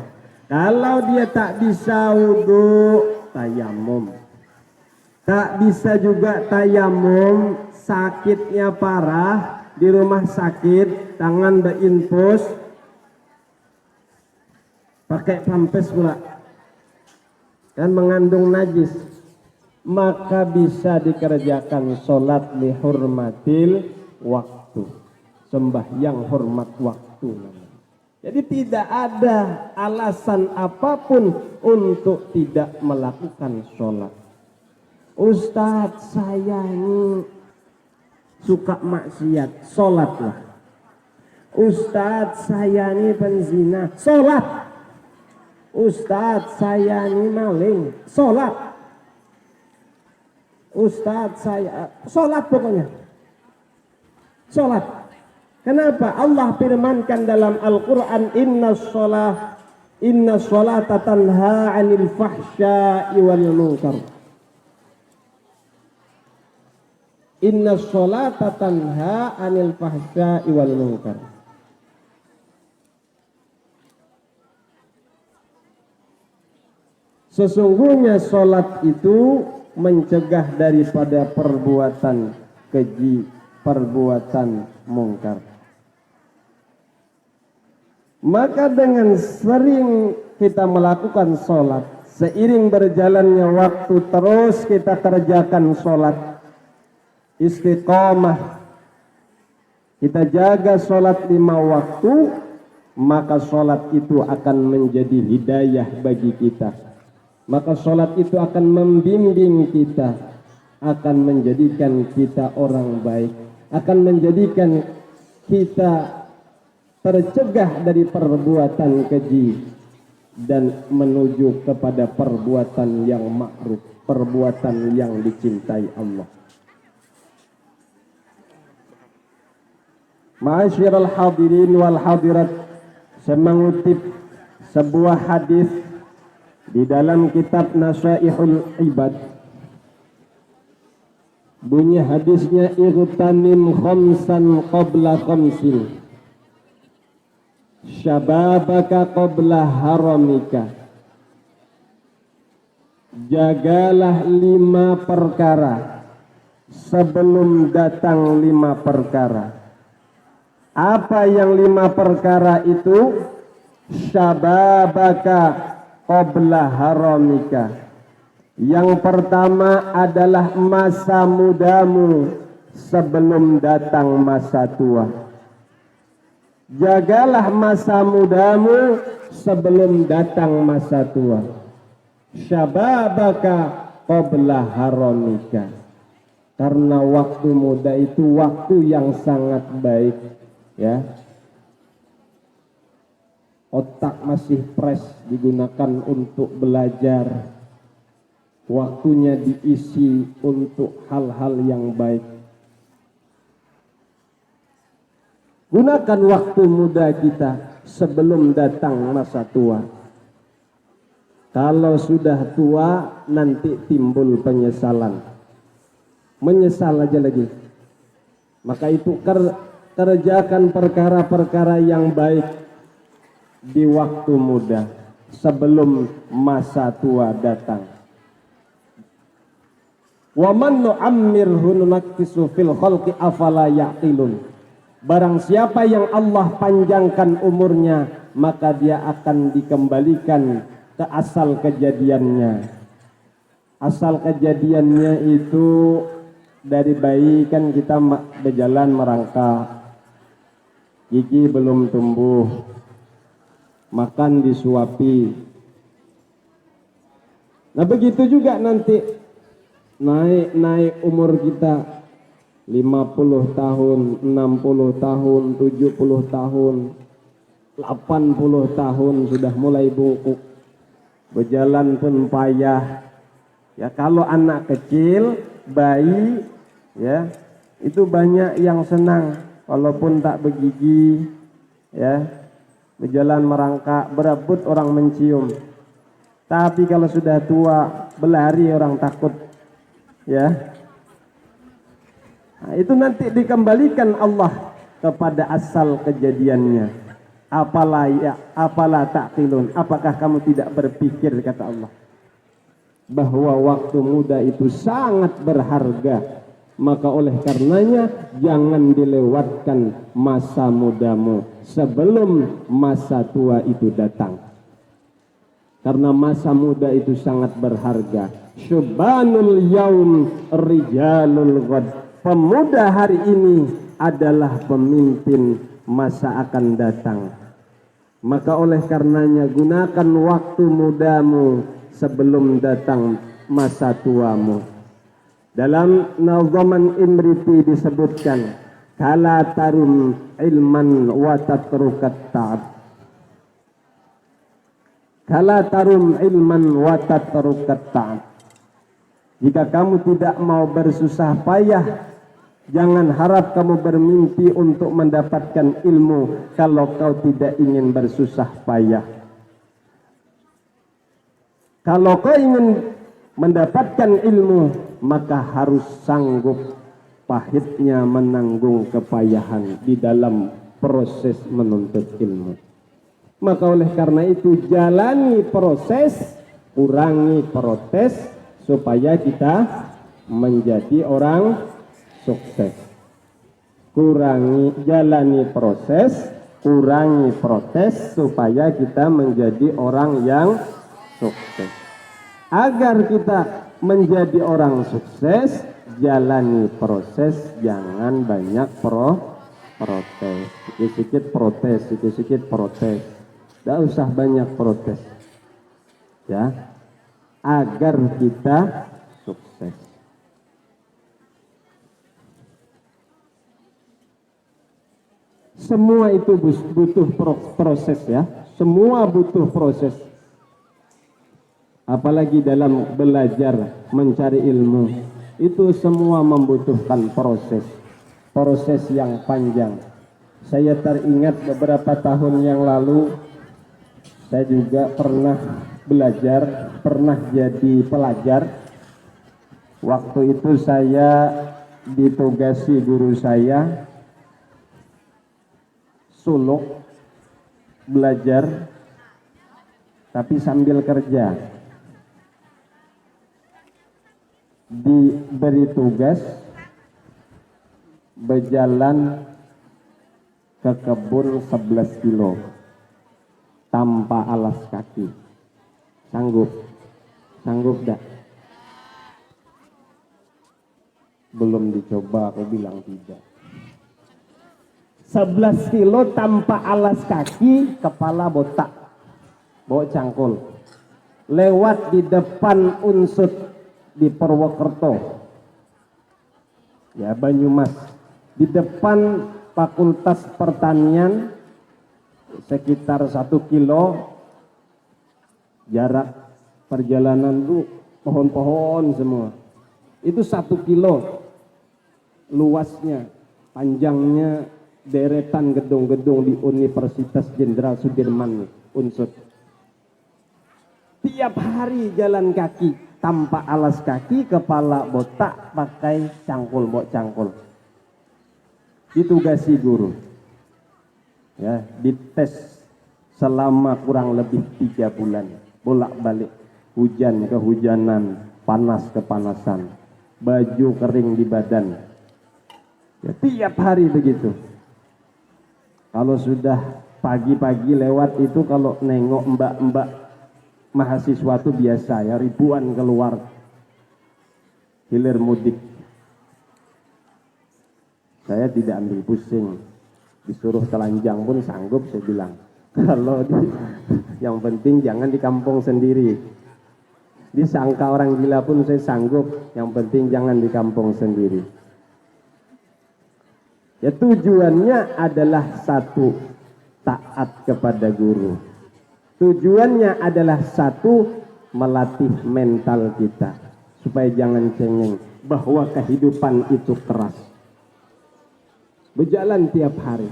Kalau dia tak bisa wudhu, tayamum. Tak bisa juga tayamum, sakitnya parah, di rumah sakit, tangan berinfus, pakai pampes pula, dan mengandung najis, maka bisa dikerjakan sholat lihurmatil waktu, sembahyang hormat waktu. Jadi tidak ada alasan apapun untuk tidak melakukan sholat. Ustadz, saya ini suka maksiat, sholatlah. Ustadz, saya ini penzina, sholat. Ustadz, saya ini maling, sholat. Ustadz, saya sholat, pokoknya sholat. Kenapa? Allah firmankan dalam Al-Quran, inna sholata tanha 'anil fahsya'i wal munkar. Inna sholata tanha 'anil fahsya'i wal munkar. Sesungguhnya sholat itu mencegah daripada perbuatan keji, perbuatan mungkar. Maka dengan sering kita melakukan sholat, seiring berjalannya waktu terus kita kerjakan sholat, istiqomah, kita jaga sholat 5 waktu, maka sholat itu akan menjadi hidayah bagi kita. Maka sholat itu akan membimbing kita, akan menjadikan kita orang baik, akan menjadikan kita tercegah dari perbuatan keji. dan menuju kepada perbuatan yang ma'ruf, perbuatan yang dicintai Allah. Ma'asyiral hadirin wal hadirat, saya mengutip sebuah hadis di dalam kitab Nasaihul Ibad. Bunyi hadisnya, igtanim khamsan qabla khamsin, syababaka qabla haramika. Jagalah 5 perkara sebelum datang 5 perkara. Apa yang 5 perkara itu? Syababaka qabla haramika. Yang pertama adalah masa mudamu sebelum datang masa tua. Jagalah masa mudamu sebelum datang masa tua. Syababaka qabla haramika. Karena waktu muda itu waktu yang sangat baik, ya. Otak masih fresh, digunakan untuk belajar. Waktunya diisi untuk hal-hal yang baik. Gunakan waktu muda kita sebelum datang masa tua. Kalau sudah tua, nanti timbul penyesalan. Menyesal aja lagi. Maka itu kerjakan perkara-perkara yang baik di waktu muda sebelum masa tua datang. Wa man nu'ammirhu nunakkisu fil khalqi afala yaqilun. Barang siapa yang Allah panjangkan umurnya, maka dia akan dikembalikan ke asal kejadiannya. Asal kejadiannya itu dari bayi kan kita berjalan merangkak, gigi belum tumbuh, makan disuapi. Nah begitu juga nanti naik umur kita 50 tahun, 60 tahun, 70 tahun, 80 tahun sudah mulai bungkuk. Berjalan pun payah. Ya kalau anak kecil, bayi, ya itu banyak yang senang walaupun tak bergigi, ya. Berjalan merangkak, berebut orang mencium. Tapi kalau sudah tua, berlari orang takut. Ya, nah, itu nanti dikembalikan Allah kepada asal kejadiannya. Apalah ta'qilun, apakah kamu tidak berpikir, kata Allah, bahwa waktu muda itu sangat berharga. Maka oleh karenanya jangan dilewatkan masa mudamu sebelum masa tua itu datang. Karena masa muda itu sangat berharga. Syubanul yaum rijalul ghad. Pemuda hari ini adalah pemimpin masa akan datang. Maka oleh karenanya gunakan waktu mudamu sebelum datang masa tuamu. Dalam Nazaman Imriti disebutkan, kala tarum ilman wa tatrukat ta'ab. Kala tarum ilman wa tatrukat ta'ab. Jika kamu tidak mau bersusah payah, jangan harap kamu bermimpi untuk mendapatkan ilmu kalau kau tidak ingin bersusah payah. Kalau kau ingin mendapatkan ilmu, maka harus sanggup pahitnya menanggung kepayahan di dalam proses menuntut ilmu. Maka oleh karena itu jalani proses, kurangi protes, supaya kita menjadi orang sukses. Jalani proses, kurangi protes, supaya kita menjadi orang yang sukses. Agar kita menjadi orang sukses, jalani proses, jangan banyak protes. Sedikit-sedikit protes, sedikit-sedikit protes. Tidak usah banyak protes. Ya. Agar kita sukses. Semua itu butuh proses, ya. Semua butuh proses. apalagi dalam belajar mencari ilmu, itu semua membutuhkan proses yang panjang. Saya teringat beberapa tahun yang lalu saya juga pernah belajar, pernah jadi pelajar. Waktu itu saya ditugasi guru saya suluk belajar tapi sambil kerja. Diberi tugas berjalan ke kebun 11 kilo tanpa alas kaki. Sanggup dah? Belum dicoba, aku bilang tidak. 11 kilo tanpa alas kaki, kepala botak, bawa cangkul. Lewat di depan Unsud di Purwokerto, ya Banyumas, di depan Fakultas Pertanian, sekitar 1 kilo jarak perjalanan itu pohon-pohon semua. Itu 1 kilo luasnya, panjangnya deretan gedung-gedung di Universitas Jenderal Sudirman, Unsud. Tiap hari jalan kaki tanpa alas kaki, kepala botak, pakai cangkul, bawa cangkul. Ditugasi guru, ya, dites selama kurang lebih 3 bulan, bolak-balik, hujan kehujanan, panas kepanasan, baju kering di badan, ya, tiap hari begitu. Kalau sudah pagi-pagi lewat itu, kalau nengok mbak-mbak mahasiswa itu biasa ya, ribuan keluar hilir mudik. Saya tidak ambil pusing, disuruh telanjang pun sanggup, saya bilang. Kalau yang penting jangan di kampung sendiri. Disangka orang gila pun saya sanggup, yang penting jangan di kampung sendiri. Ya, tujuannya adalah satu, taat kepada guru. Tujuannya adalah satu, melatih mental kita supaya jangan cengeng bahwa kehidupan itu keras, berjalan tiap hari.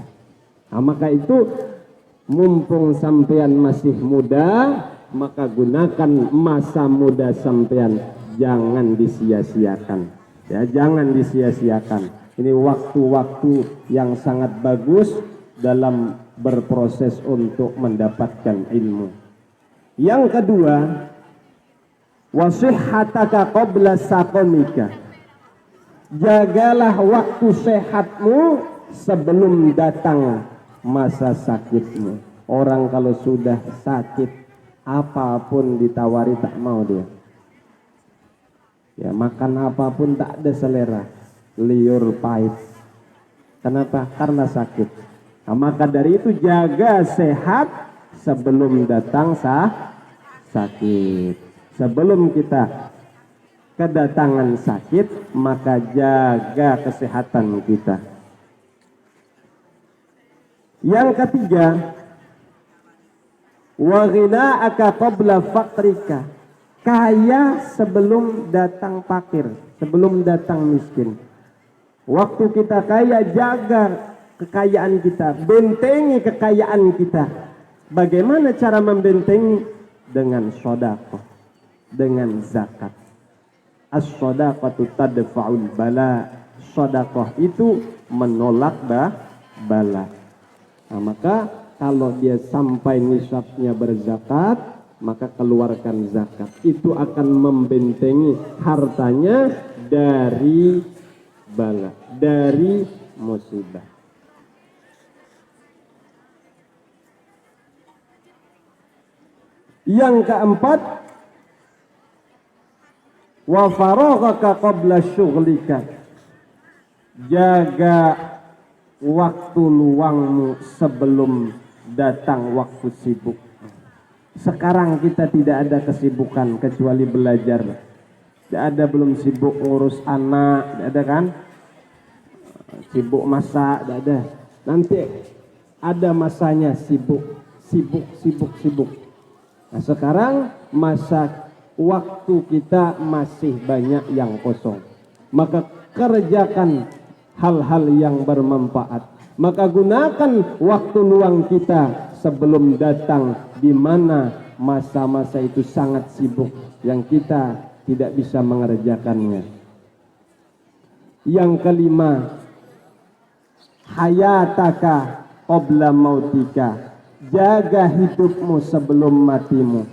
Nah, maka itu mumpung sampean masih muda, maka gunakan masa muda sampean, jangan disia-siakan. Ya, jangan disia-siakan. Ini waktu-waktu yang sangat bagus dalam berproses untuk mendapatkan ilmu. Yang kedua, wasihhataka qabla saqamika. Jagalah waktu sehatmu sebelum datang masa sakitmu. Orang kalau sudah sakit, apapun ditawari tak mau dia. Ya, makan apapun tak ada selera, liur pahit. Kenapa? Karena sakit. Nah, maka dari itu jaga sehat sebelum datang sakit. Sebelum kita kedatangan sakit, maka jaga kesehatan kita. Yang ketiga, wa ghina'aka qabla faqrika. Kaya sebelum datang fakir, sebelum datang miskin. Waktu kita kaya, jaga kekayaan kita, bentengi kekayaan kita. Bagaimana cara membentengi? Dengan sedekah, dengan zakat. As-shadaqatu tadfa'ul bala. Sedekah itu menolak bala. Nah, maka kalau dia sampai nisabnya berzakat, maka keluarkan zakat. Itu akan membentengi hartanya dari bala, dari musibah. Yang keempat, wa faraghaka qabla syughlika. Jaga waktu luangmu sebelum datang waktu sibuk. Sekarang kita tidak ada kesibukan kecuali belajar. Tidak ada, belum sibuk ngurus anak, tidak ada kan? Sibuk masak, tidak ada. Nanti ada masanya sibuk. Nah, sekarang masa waktu kita masih banyak yang kosong. Maka kerjakan hal-hal yang bermanfaat. Maka gunakan waktu luang kita sebelum datang di mana masa-masa itu sangat sibuk yang kita tidak bisa mengerjakannya. Yang kelima, hayataka qabla mautika. Jaga hidupmu sebelum matimu.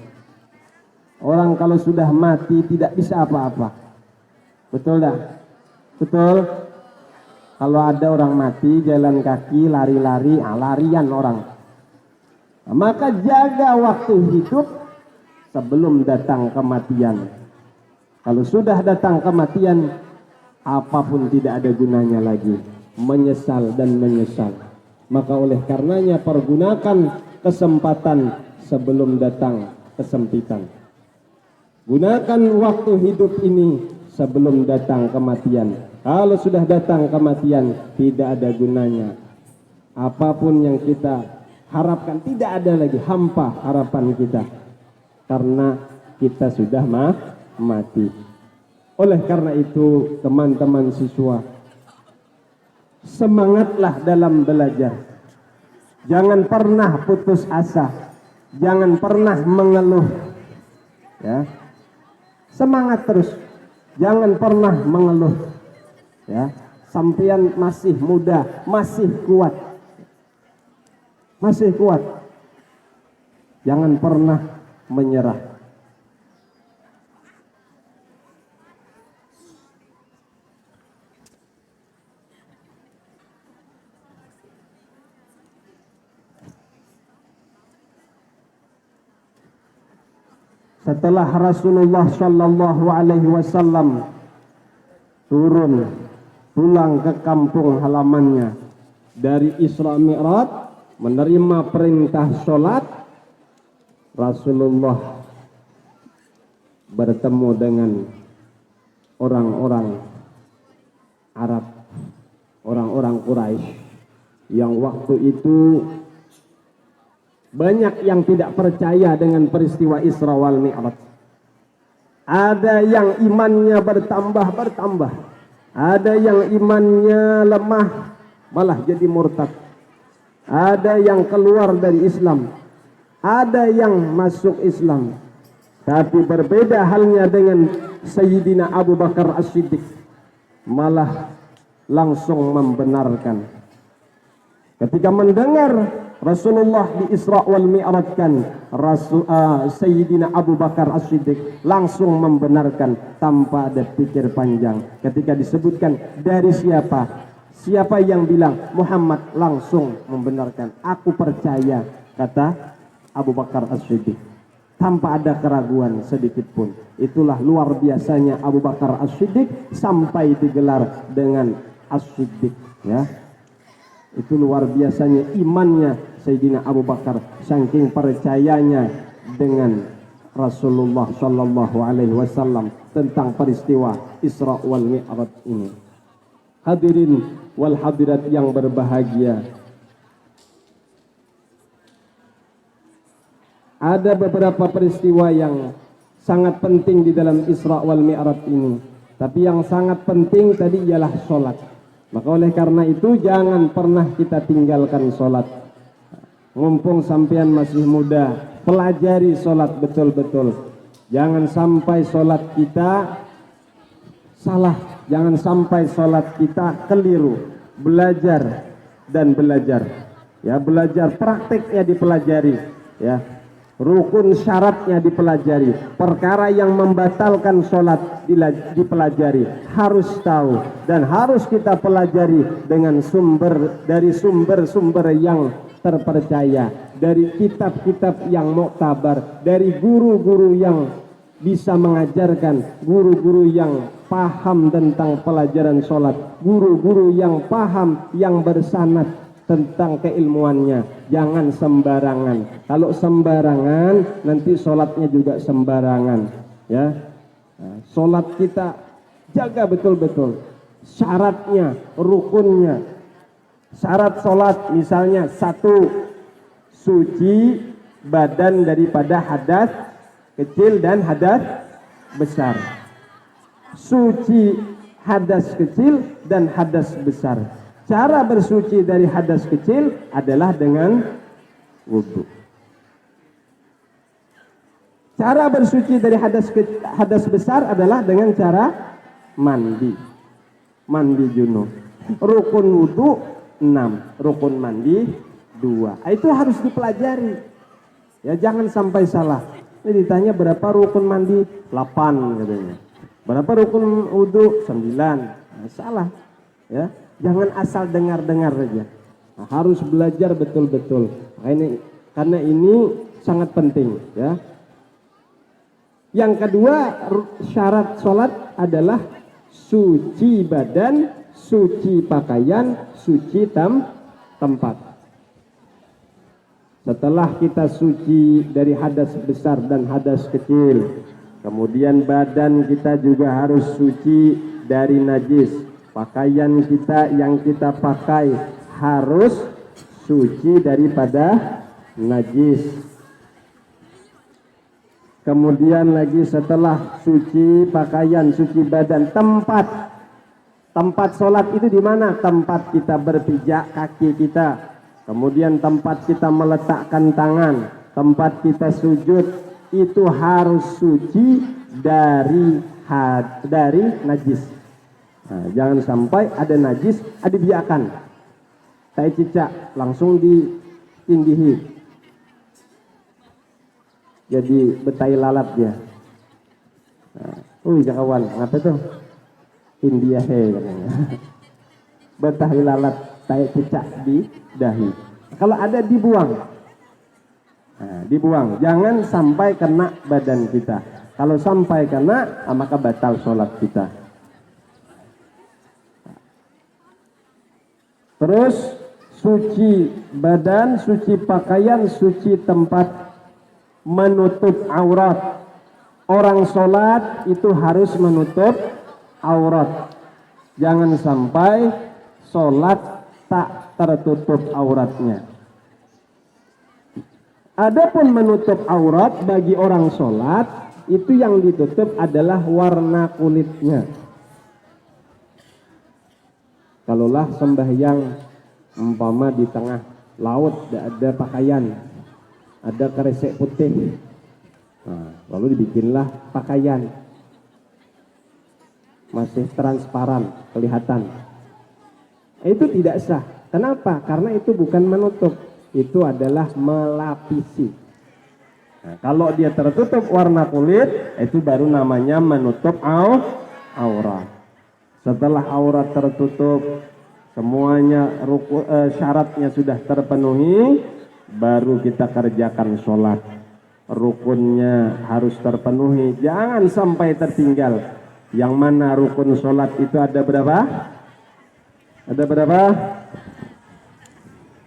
Orang kalau sudah mati tidak bisa apa-apa. Betul dah? Betul? Kalau ada orang mati jalan kaki lari-lari, larian orang. Maka jaga waktu hidup sebelum datang kematian. Kalau sudah datang kematian, apapun tidak ada gunanya lagi. Menyesal dan menyesal. Maka oleh karenanya pergunakan kesempatan sebelum datang kesempitan. Gunakan waktu hidup ini sebelum datang kematian. Kalau sudah datang kematian, tidak ada gunanya. Apapun yang kita harapkan, tidak ada lagi, hampa harapan kita. Karena kita sudah mati. Oleh karena itu, teman-teman siswa, semangatlah dalam belajar. Jangan pernah putus asa. Jangan pernah mengeluh. Ya. Semangat terus. Jangan pernah mengeluh. Ya, sampean masih muda, masih kuat. Masih kuat. Jangan pernah menyerah. Setelah Rasulullah Shallallahu Alaihi Wasallam pulang ke kampung halamannya dari Isra Mi'raj, menerima perintah sholat, Rasulullah bertemu dengan orang-orang Arab, orang-orang Quraisy yang waktu itu banyak yang tidak percaya dengan peristiwa Isra wal Mi'raj. Ada yang imannya bertambah. Ada yang imannya lemah, malah jadi murtad. Ada yang keluar dari Islam. Ada yang masuk Islam. Tapi berbeda halnya dengan Sayyidina Abu Bakar As-Siddiq. Malah langsung membenarkan. Ketika mendengar Rasulullah di Isra wal Mi'rajkan, Sayyidina Abu Bakar As-Siddiq langsung membenarkan tanpa ada pikir panjang. Ketika disebutkan dari siapa yang bilang, Muhammad langsung membenarkan. Aku percaya, kata Abu Bakar As-Siddiq, tanpa ada keraguan sedikit pun. Itulah luar biasanya Abu Bakar As-Siddiq sampai digelar dengan As-Siddiq, ya. Itu luar biasanya imannya Sayyidina Abu Bakar, saking percayanya dengan Rasulullah Shallallahu Alaihi Wasallam tentang peristiwa Isra wal Mi'raj ini. Hadirin wal hadirat yang berbahagia, ada beberapa peristiwa yang sangat penting di dalam Isra wal Mi'raj ini. Tapi yang sangat penting tadi ialah sholat. Maka oleh karena itu jangan pernah kita tinggalkan sholat. Mumpung sampean masih muda, pelajari sholat betul-betul. Jangan sampai sholat kita salah. Jangan sampai sholat kita keliru. Belajar dan belajar. Ya, belajar, prakteknya dipelajari. Ya, rukun syaratnya dipelajari. Perkara yang membatalkan sholat dipelajari. Harus tahu dan harus kita pelajari dengan dari sumber-sumber yang terpercaya, dari kitab-kitab yang muktabar, dari guru-guru yang bisa mengajarkan, guru-guru yang paham tentang pelajaran sholat, guru-guru yang paham, yang bersanad tentang keilmuannya. Jangan sembarangan. Kalau sembarangan nanti sholatnya juga sembarangan, ya. Nah, sholat kita jaga betul-betul syaratnya, rukunnya. Syarat sholat misalnya 1, suci badan daripada hadas kecil dan hadas besar. Suci hadas kecil dan hadas besar. Cara bersuci dari hadas kecil adalah dengan wudhu. Cara bersuci dari hadas besar adalah dengan cara mandi. Mandi junub. Rukun wudhu 6, rukun mandi 2. Itu harus dipelajari. Ya, jangan sampai salah. Ini ditanya berapa rukun mandi? 8 katanya. Berapa rukun wudhu? 9. Nah, salah. Ya, jangan asal dengar-dengar saja. Nah, harus belajar betul-betul. Karena ini sangat penting, ya. Yang kedua, syarat sholat adalah suci badan, suci pakaian, suci tempat. Setelah kita suci dari hadas besar dan hadas kecil, kemudian badan kita juga harus suci dari najis. Pakaian kita yang kita pakai harus suci daripada najis. Kemudian lagi setelah suci pakaian, suci badan, tempat sholat itu di mana? Tempat kita berpijak kaki kita, kemudian tempat kita meletakkan tangan, tempat kita sujud itu harus suci dari najis. Nah, jangan sampai ada najis, ada biakan, tai cicak langsung ditindihi. Jadi betai lalat dia. Nah, kawan, ngapa tuh? India katanya. Betai lalat, tai cicak di dahi. Kalau ada dibuang. Nah, dibuang. Jangan sampai kena badan kita. Kalau sampai kena, maka batal sholat kita. Terus suci badan, suci pakaian, suci tempat, menutup aurat. Orang sholat itu harus menutup aurat. Jangan sampai sholat tak tertutup auratnya. Adapun menutup aurat bagi orang sholat, itu yang ditutup adalah warna kulitnya. Kalaulah sembahyang umpama di tengah laut tidak ada pakaian, ada kresek putih, nah, lalu dibikinlah pakaian masih transparan kelihatan, itu tidak sah. Kenapa? Karena itu bukan menutup, itu adalah melapisi. Nah, kalau dia tertutup warna kulit, itu baru namanya menutup aurat. Setelah aurat tertutup, semuanya syaratnya sudah terpenuhi, baru kita kerjakan sholat. Rukunnya harus terpenuhi, jangan sampai tertinggal. Yang mana rukun sholat itu ada berapa? Ada berapa?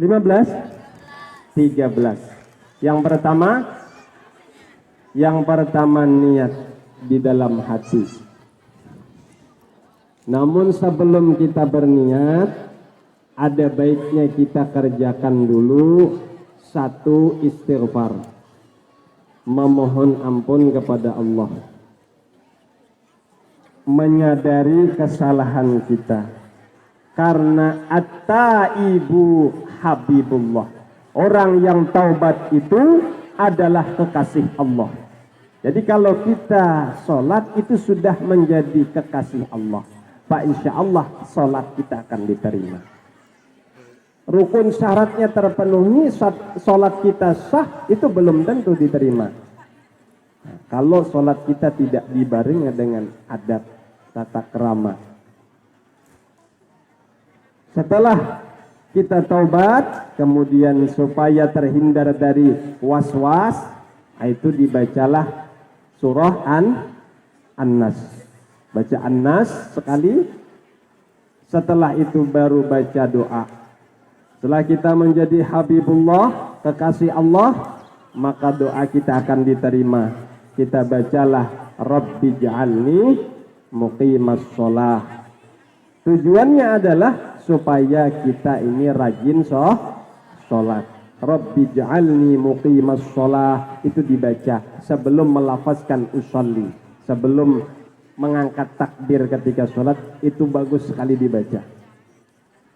15? 13. Yang pertama niat di dalam hati. Namun sebelum kita berniat, ada baiknya kita kerjakan dulu satu istighfar, memohon ampun kepada Allah, menyadari kesalahan kita. Karena at-taibu habibullah, orang yang taubat itu adalah kekasih Allah. Jadi kalau kita sholat itu sudah menjadi kekasih Allah, Pak, insya Allah sholat kita akan diterima. Rukun syaratnya terpenuhi, sholat kita sah, itu belum tentu diterima. Nah, kalau sholat kita tidak dibarengi dengan adab tata krama. Setelah kita taubat, kemudian supaya terhindar dari was-was, itu dibacalah surah An-Nas. Baca An-Nas sekali, setelah itu baru baca doa. Setelah kita menjadi Habibullah, kekasih Allah, maka doa kita akan diterima. Kita bacalah Rabbi ja'alni muqimas sholah. Tujuannya adalah supaya kita ini rajin sholat. Rabbi ja'alni muqimas sholah, itu dibaca sebelum melafazkan usolli. sebelum mengangkat takbir ketika sholat itu bagus sekali dibaca.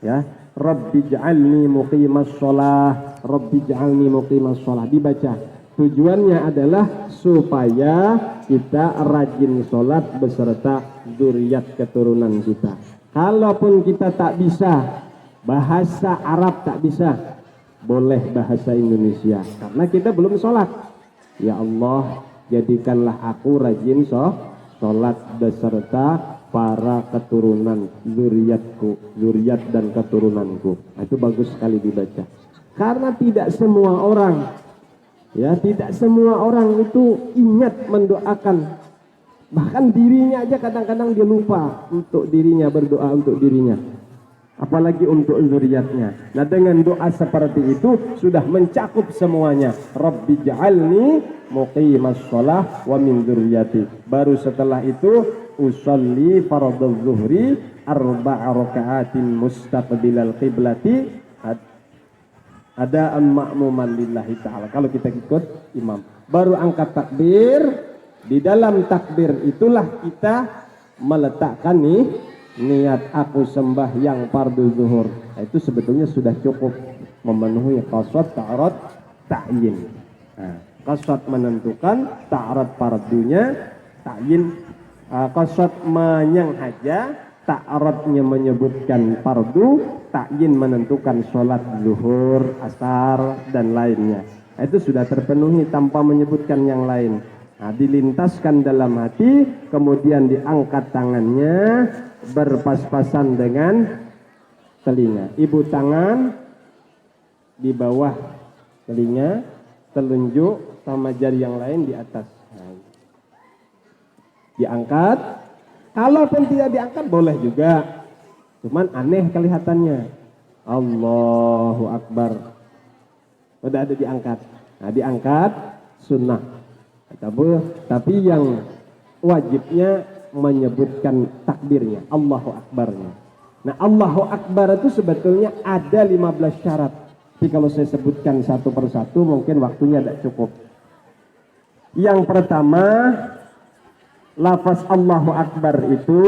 Ya, Rabbi ja'alni muqimas sholah, Rabbi ja'alni muqimas sholah, dibaca. Tujuannya adalah supaya kita rajin sholat beserta dzurriyyat keturunan kita. Kalaupun kita tak bisa bahasa Arab, tak bisa, boleh bahasa Indonesia karena kita belum sholat. Ya Allah, jadikanlah aku rajin sholat beserta para keturunan dzurriyyatku, dzurriyyat dan keturunanku. Nah, itu bagus sekali dibaca. Karena tidak semua orang, ya tidak semua orang itu ingat mendoakan. Bahkan dirinya aja kadang-kadang dia lupa untuk dirinya, berdoa untuk dirinya. Apalagi untuk dzurriyyatnya. Nah, dengan doa seperti itu sudah mencakup semuanya. Rabbi ja'alni muqimas sholah wa min dzurriyyati. Baru setelah itu usolli fardhu zuhri arba'a raka'atin mustaqbilal qiblati ada ma'muman lillahi ta'ala. Kalau kita ikut imam, baru angkat takbir. Di dalam takbir itulah kita meletakkan niat aku sembahyang fardu zuhur. Nah, itu sebetulnya sudah cukup memenuhi qasad, ta'arad, ta'yin. Nah, qasad menentukan, ta'arad fardunya, ta'yin qasad menyanghaja, ta'aradnya menyebutkan fardu, ta'yin menentukan sholat zuhur, asar dan lainnya. Nah, itu sudah terpenuhi tanpa menyebutkan yang lain. Nah, dilintaskan dalam hati, kemudian diangkat tangannya berpas-pasan dengan telinga. Ibu tangan di bawah telinga, telunjuk sama jari yang lain di atas. Nah, diangkat. Kalaupun tidak diangkat boleh juga. Cuman aneh kelihatannya. Allahu Akbar. Udah ada diangkat. Nah, diangkat sunnah. Tapi yang wajibnya menyebutkan takbirnya, Allahu Akbarnya. Nah, Allahu Akbar itu sebetulnya ada 15 syarat. Tapi kalau saya sebutkan satu persatu mungkin waktunya tidak cukup. Yang pertama, lafaz Allahu Akbar itu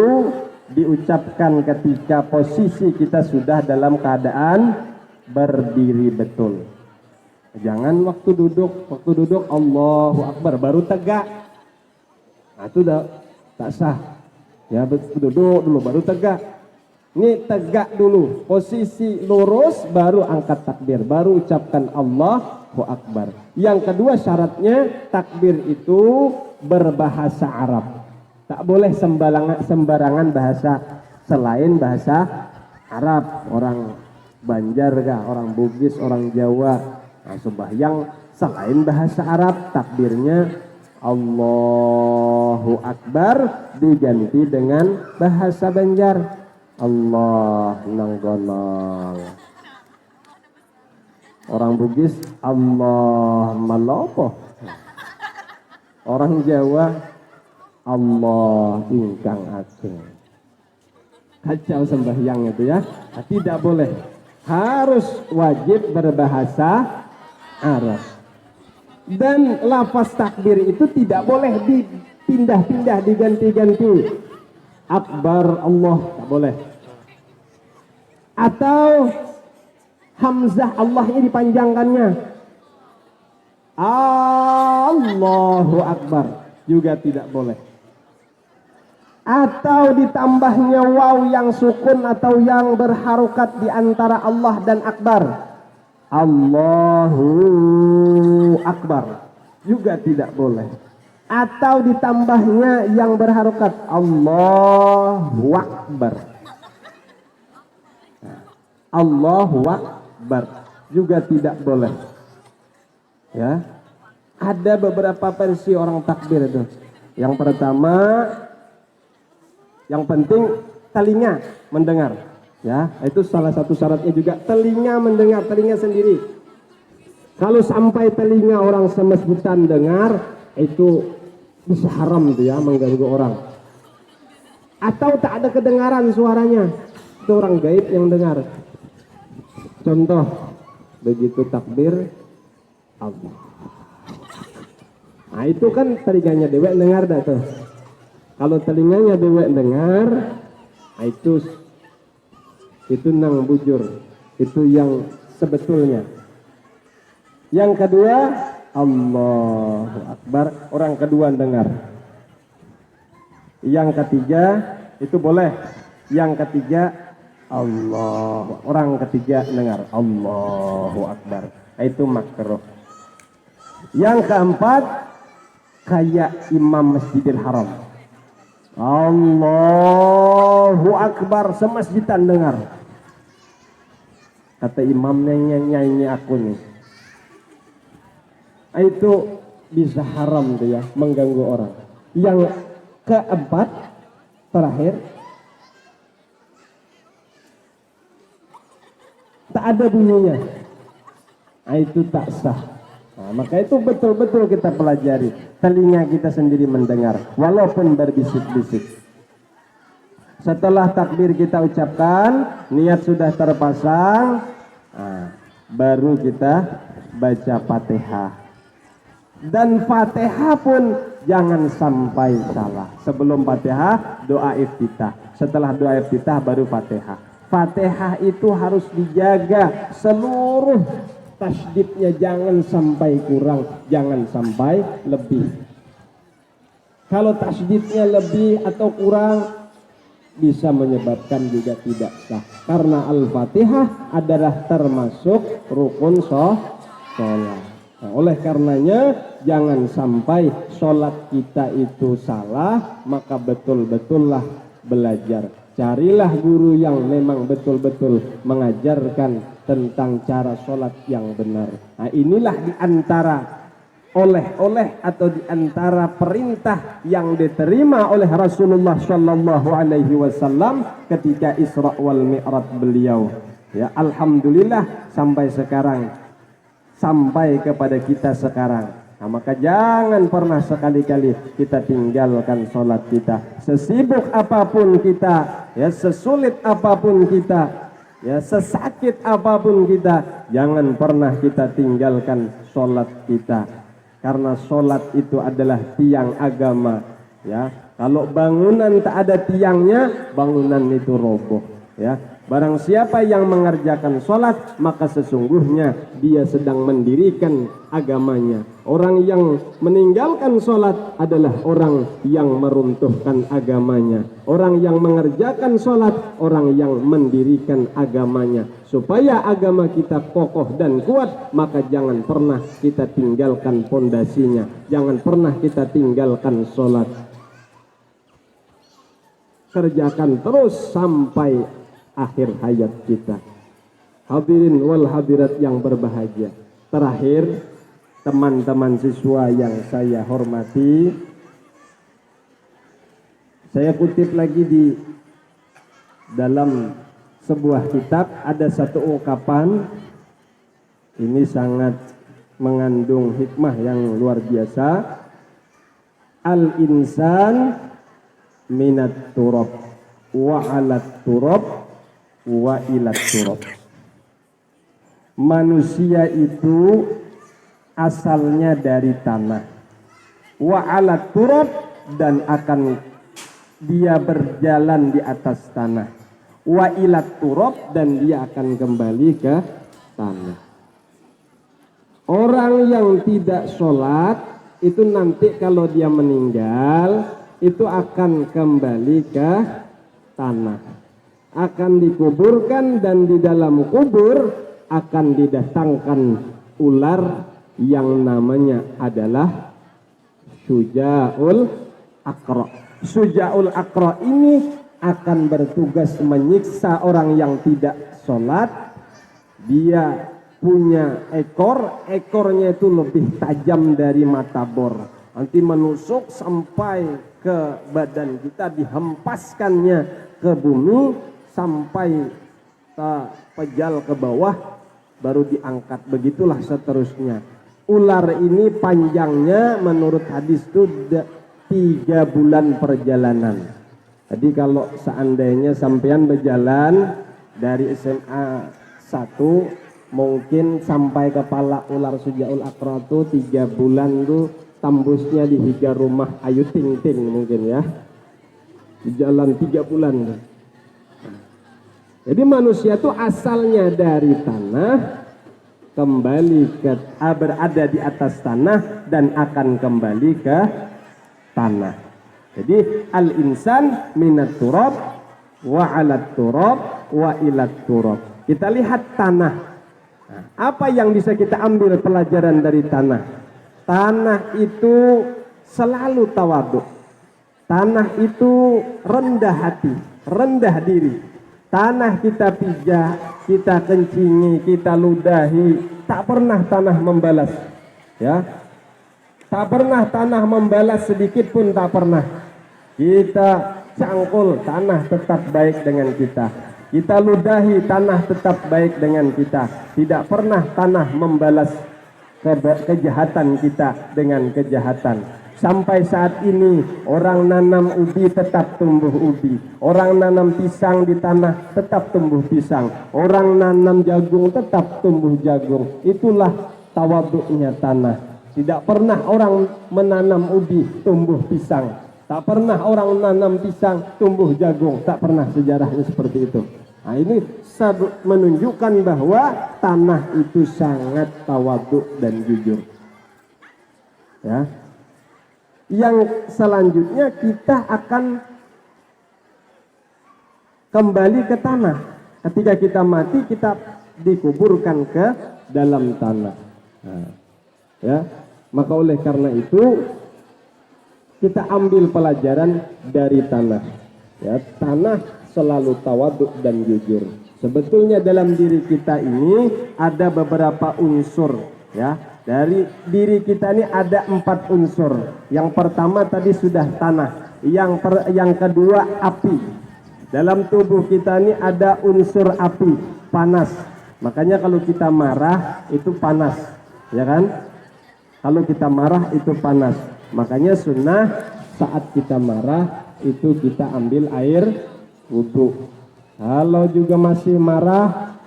diucapkan ketika posisi kita sudah dalam keadaan berdiri betul. Jangan waktu duduk Allahu Akbar baru tegak. Nah, itu udah tak sah. Ya, duduk dulu baru tegak. Ini tegak dulu, posisi lurus baru angkat takbir, baru ucapkan Allahu Akbar. Yang kedua syaratnya takbir itu berbahasa Arab. Tak boleh sembarangan bahasa selain bahasa Arab. Orang Banjar kah, orang Bugis, orang Jawa. Nah, sembahyang selain bahasa Arab, takbirnya Allahu Akbar diganti dengan bahasa Banjar. Allah nanggonol. Orang Bugis Allah malopo. Orang Jawa Allah ingkang ageng. Kacau sembahyang itu ya. Nah, tidak boleh. Harus wajib berbahasa Arab. Dan lafaz takbir itu tidak boleh dipindah-pindah, diganti-ganti. Akbar Allah tak boleh. Atau hamzah Allah ini dipanjangkannya. Allahu Akbar juga tidak boleh. Atau ditambahnya waw yang sukun atau yang berharokat di antara Allah dan Akbar. Allahu Akbar juga tidak boleh. Atau ditambahnya yang berharokat Allahu Akbar. Allahu Akbar juga tidak boleh. Ya, ada beberapa versi orang takbir itu. Yang pertama, yang penting telinga mendengar. Ya, itu salah satu syaratnya juga, telinga mendengar, telinga sendiri. Kalau sampai telinga orang semasjidan dengar, itu bisa haram tuh ya, mengganggu orang. Atau tak ada kedengaran suaranya, itu orang gaib yang dengar. Contoh, begitu takbir Allah. Nah, itu kan telinganya dewek dengar dah tuh. Kalau telinganya dewek dengar, itu nang bujur, itu yang sebetulnya. Yang kedua, Allahu Akbar, orang kedua dengar. Yang ketiga itu boleh. Yang ketiga Allah, orang ketiga dengar Allahu Akbar, itu makruh. Yang keempat, kayak imam Masjidil Haram, Allahu Akbar, semasjidan dengar. Kata imamnya nyanyi aku nih, itu bisa haram tuh ya, mengganggu orang. Yang keempat, terakhir, tak ada bunyinya, itu tak sah. Nah, maka itu betul-betul kita pelajari, telinga kita sendiri mendengar walaupun berbisik-bisik. Setelah takbir kita ucapkan, niat sudah terpasang, baru kita baca Fatihah. Dan Fatihah pun jangan sampai salah. Sebelum Fatihah, doa iftitah. Setelah doa iftitah baru Fatihah. Fatihah itu harus dijaga seluruh tasdidnya, jangan sampai kurang, jangan sampai lebih. Kalau tasdidnya lebih atau kurang, bisa menyebabkan juga tidak sah. Karena Al-Fatihah adalah termasuk rukun sholat. Nah, oleh karenanya jangan sampai sholat kita itu salah, maka betul-betullah belajar. Carilah guru yang memang betul-betul mengajarkan tentang cara sholat yang benar. Nah, inilah diantara oleh-oleh atau diantara perintah yang diterima oleh Rasulullah Shallallahu Alaihi Wasallam ketika Isra wal Mi'raj beliau. Ya, alhamdulillah sampai sekarang, sampai kepada kita sekarang. Nah, maka jangan pernah sekali-kali kita tinggalkan sholat kita. Sesibuk apapun kita, ya, sesulit apapun kita, ya, sesakit apapun kita, jangan pernah kita tinggalkan sholat kita. Karena sholat itu adalah tiang agama, ya. Kalau bangunan tak ada tiangnya, bangunan itu roboh, ya. Barang siapa yang mengerjakan sholat, maka sesungguhnya dia sedang mendirikan agamanya. Orang yang meninggalkan sholat adalah orang yang meruntuhkan agamanya. Orang yang mengerjakan sholat, orang yang mendirikan agamanya. Supaya agama kita kokoh dan kuat, maka jangan pernah kita tinggalkan pondasinya. Jangan pernah kita tinggalkan sholat. Kerjakan terus sampai akhir hayat kita. Hadirin wal hadirat yang berbahagia. Terakhir, teman-teman siswa yang saya hormati, saya kutip lagi di dalam sebuah kitab, ada satu ungkapan, ini sangat mengandung hikmah yang luar biasa. Al-insan minat turab wa alat turab wa ilat turab. Manusia itu asalnya dari tanah, wa alat turab, dan akan dia berjalan di atas tanah, wa ilat turab, dan dia akan kembali ke tanah. Orang yang tidak sholat itu nanti kalau dia meninggal itu akan kembali ke tanah, akan dikuburkan, dan di dalam kubur akan didatangkan ular yang namanya adalah Syuja'ul Aqra. Syuja'ul Aqra ini akan bertugas menyiksa orang yang tidak sholat. Dia punya ekor, ekornya itu lebih tajam dari mata bor. Nanti menusuk sampai ke badan kita, dihempaskannya ke bumi sampai pejal ke bawah, baru diangkat. Begitulah seterusnya. Ular ini panjangnya menurut hadis itu 3 bulan perjalanan. Jadi kalau seandainya sampean berjalan dari SMA 1 mungkin sampai kepala ular Syuja'ul Aqra itu 3 bulan tuh tembusnya di 3 rumah Ayu Ting Ting mungkin ya. jalan 3 bulan. Jadi manusia itu asalnya dari tanah, kembali ke berada di atas tanah dan akan kembali ke tanah. Jadi al-insan minat turab wa alat turab wa ilat turab. Kita lihat tanah. Nah, apa yang bisa kita ambil pelajaran dari tanah? Tanah itu selalu tawadhu. Tanah itu rendah hati, rendah diri. Tanah kita pijak, kita kencingi, kita ludahi, tak pernah tanah membalas. Ya, tak pernah tanah membalas sedikit pun, tak pernah. Kita cangkul, tanah tetap baik dengan kita. Kita ludahi, tanah tetap baik dengan kita. Tidak pernah tanah membalas kejahatan kita dengan kejahatan. Sampai saat ini orang nanam ubi tetap tumbuh ubi. Orang nanam pisang di tanah tetap tumbuh pisang. Orang nanam jagung tetap tumbuh jagung. Itulah tawadhu'nya tanah. Tidak pernah orang menanam ubi tumbuh pisang. Tak pernah orang nanam pisang tumbuh jagung. Tak pernah sejarahnya seperti itu. Nah, ini menunjukkan bahwa tanah itu sangat tawadhu dan jujur. Ya. Yang selanjutnya kita akan kembali ke tanah. Ketika kita mati, kita dikuburkan ke dalam tanah. Nah, ya, maka oleh karena itu kita ambil pelajaran dari tanah. Ya, tanah selalu tawadhu dan jujur. Sebetulnya dalam diri kita ini ada beberapa unsur, ya. Dari diri kita ini ada 4 unsur. Yang pertama tadi sudah tanah. Yang kedua api. Dalam tubuh kita ini ada unsur api, panas. Makanya kalau kita marah itu panas, ya kan? Kalau kita marah itu panas. Makanya sunnah saat kita marah itu kita ambil air wudhu. Kalau juga masih marah,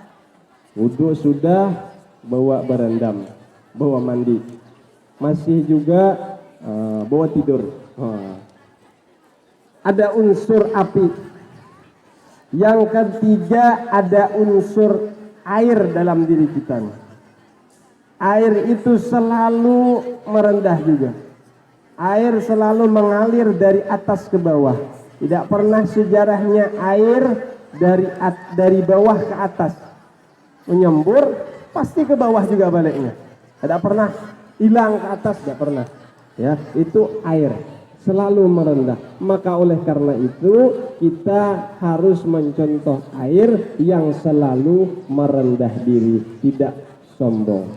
wudhu sudah, bawa berendam, bawa mandi, masih juga bawa tidur. Ada unsur api. Yang ketiga ada unsur air dalam diri kita. Air itu selalu merendah juga. Air selalu mengalir dari atas ke bawah. Tidak pernah sejarahnya air dari bawah ke atas menyembur, pasti ke bawah juga baliknya. Tidak pernah hilang ke atas, tidak pernah. Ya, itu air selalu merendah. Maka oleh karena itu kita harus mencontoh air yang selalu merendah diri, tidak sombong.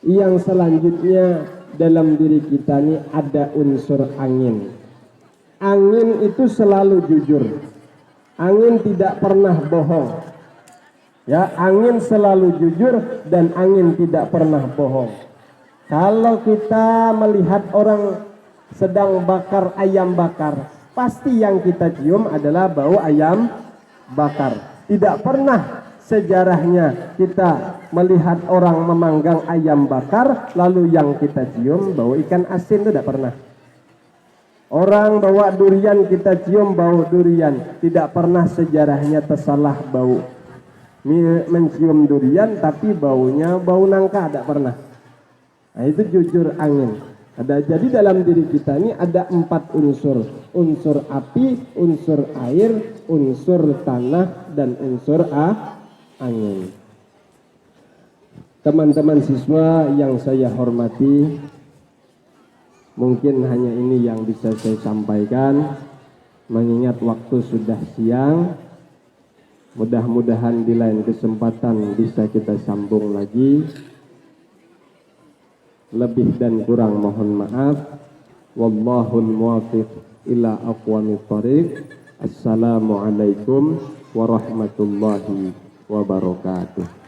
Yang selanjutnya dalam diri kita ini ada unsur angin. Angin itu selalu jujur. Angin tidak pernah bohong. Ya, angin selalu jujur dan angin tidak pernah bohong. Kalau kita melihat orang sedang bakar ayam bakar, pasti yang kita cium adalah bau ayam bakar. Tidak pernah sejarahnya kita melihat orang memanggang ayam bakar lalu yang kita cium bau ikan asin, itu tidak pernah. Orang bawa durian kita cium bau durian, tidak pernah sejarahnya tersalah bau mencium durian tapi baunya bau nangka, tidak pernah. Nah, itu jujur angin. Jadi dalam diri kita ini ada 4 unsur. Unsur api, unsur air, unsur tanah, dan unsur angin. Teman-teman siswa yang saya hormati, mungkin hanya ini yang bisa saya sampaikan. Mengingat waktu sudah siang, mudah-mudahan di lain kesempatan bisa kita sambung lagi. Lebih dan kurang mohon maaf. Wallahul muwaffiq ila aqwamit thoriq. Assalamualaikum warahmatullahi wabarakatuh.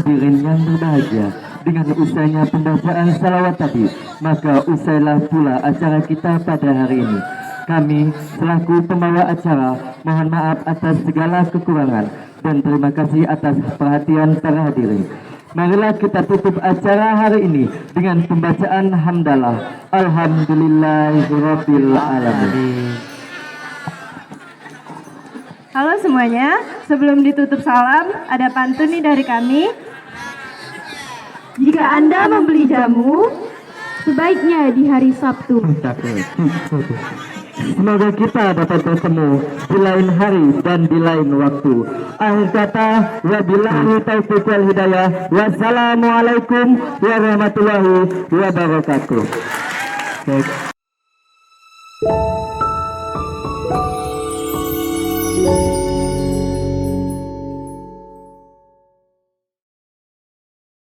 hadirin yang berbahagia, dengan usainya pembacaan salawat tadi, maka usailah pula acara kita pada hari ini. Kami selaku pembawa acara mohon maaf atas segala kekurangan dan terima kasih atas perhatian para hadirin. Marilah kita tutup acara hari ini dengan pembacaan hamdalah. Alhamdulillahirabbil alamin. Halo semuanya, sebelum ditutup salam, ada pantun nih dari kami. Jika Anda membeli jamu, sebaiknya di hari Sabtu. Semoga kita dapat bertemu di lain hari dan di lain waktu. Akhir kata, wabillahi taufiq wal hidayah. Wassalamualaikum warahmatullahi wabarakatuh.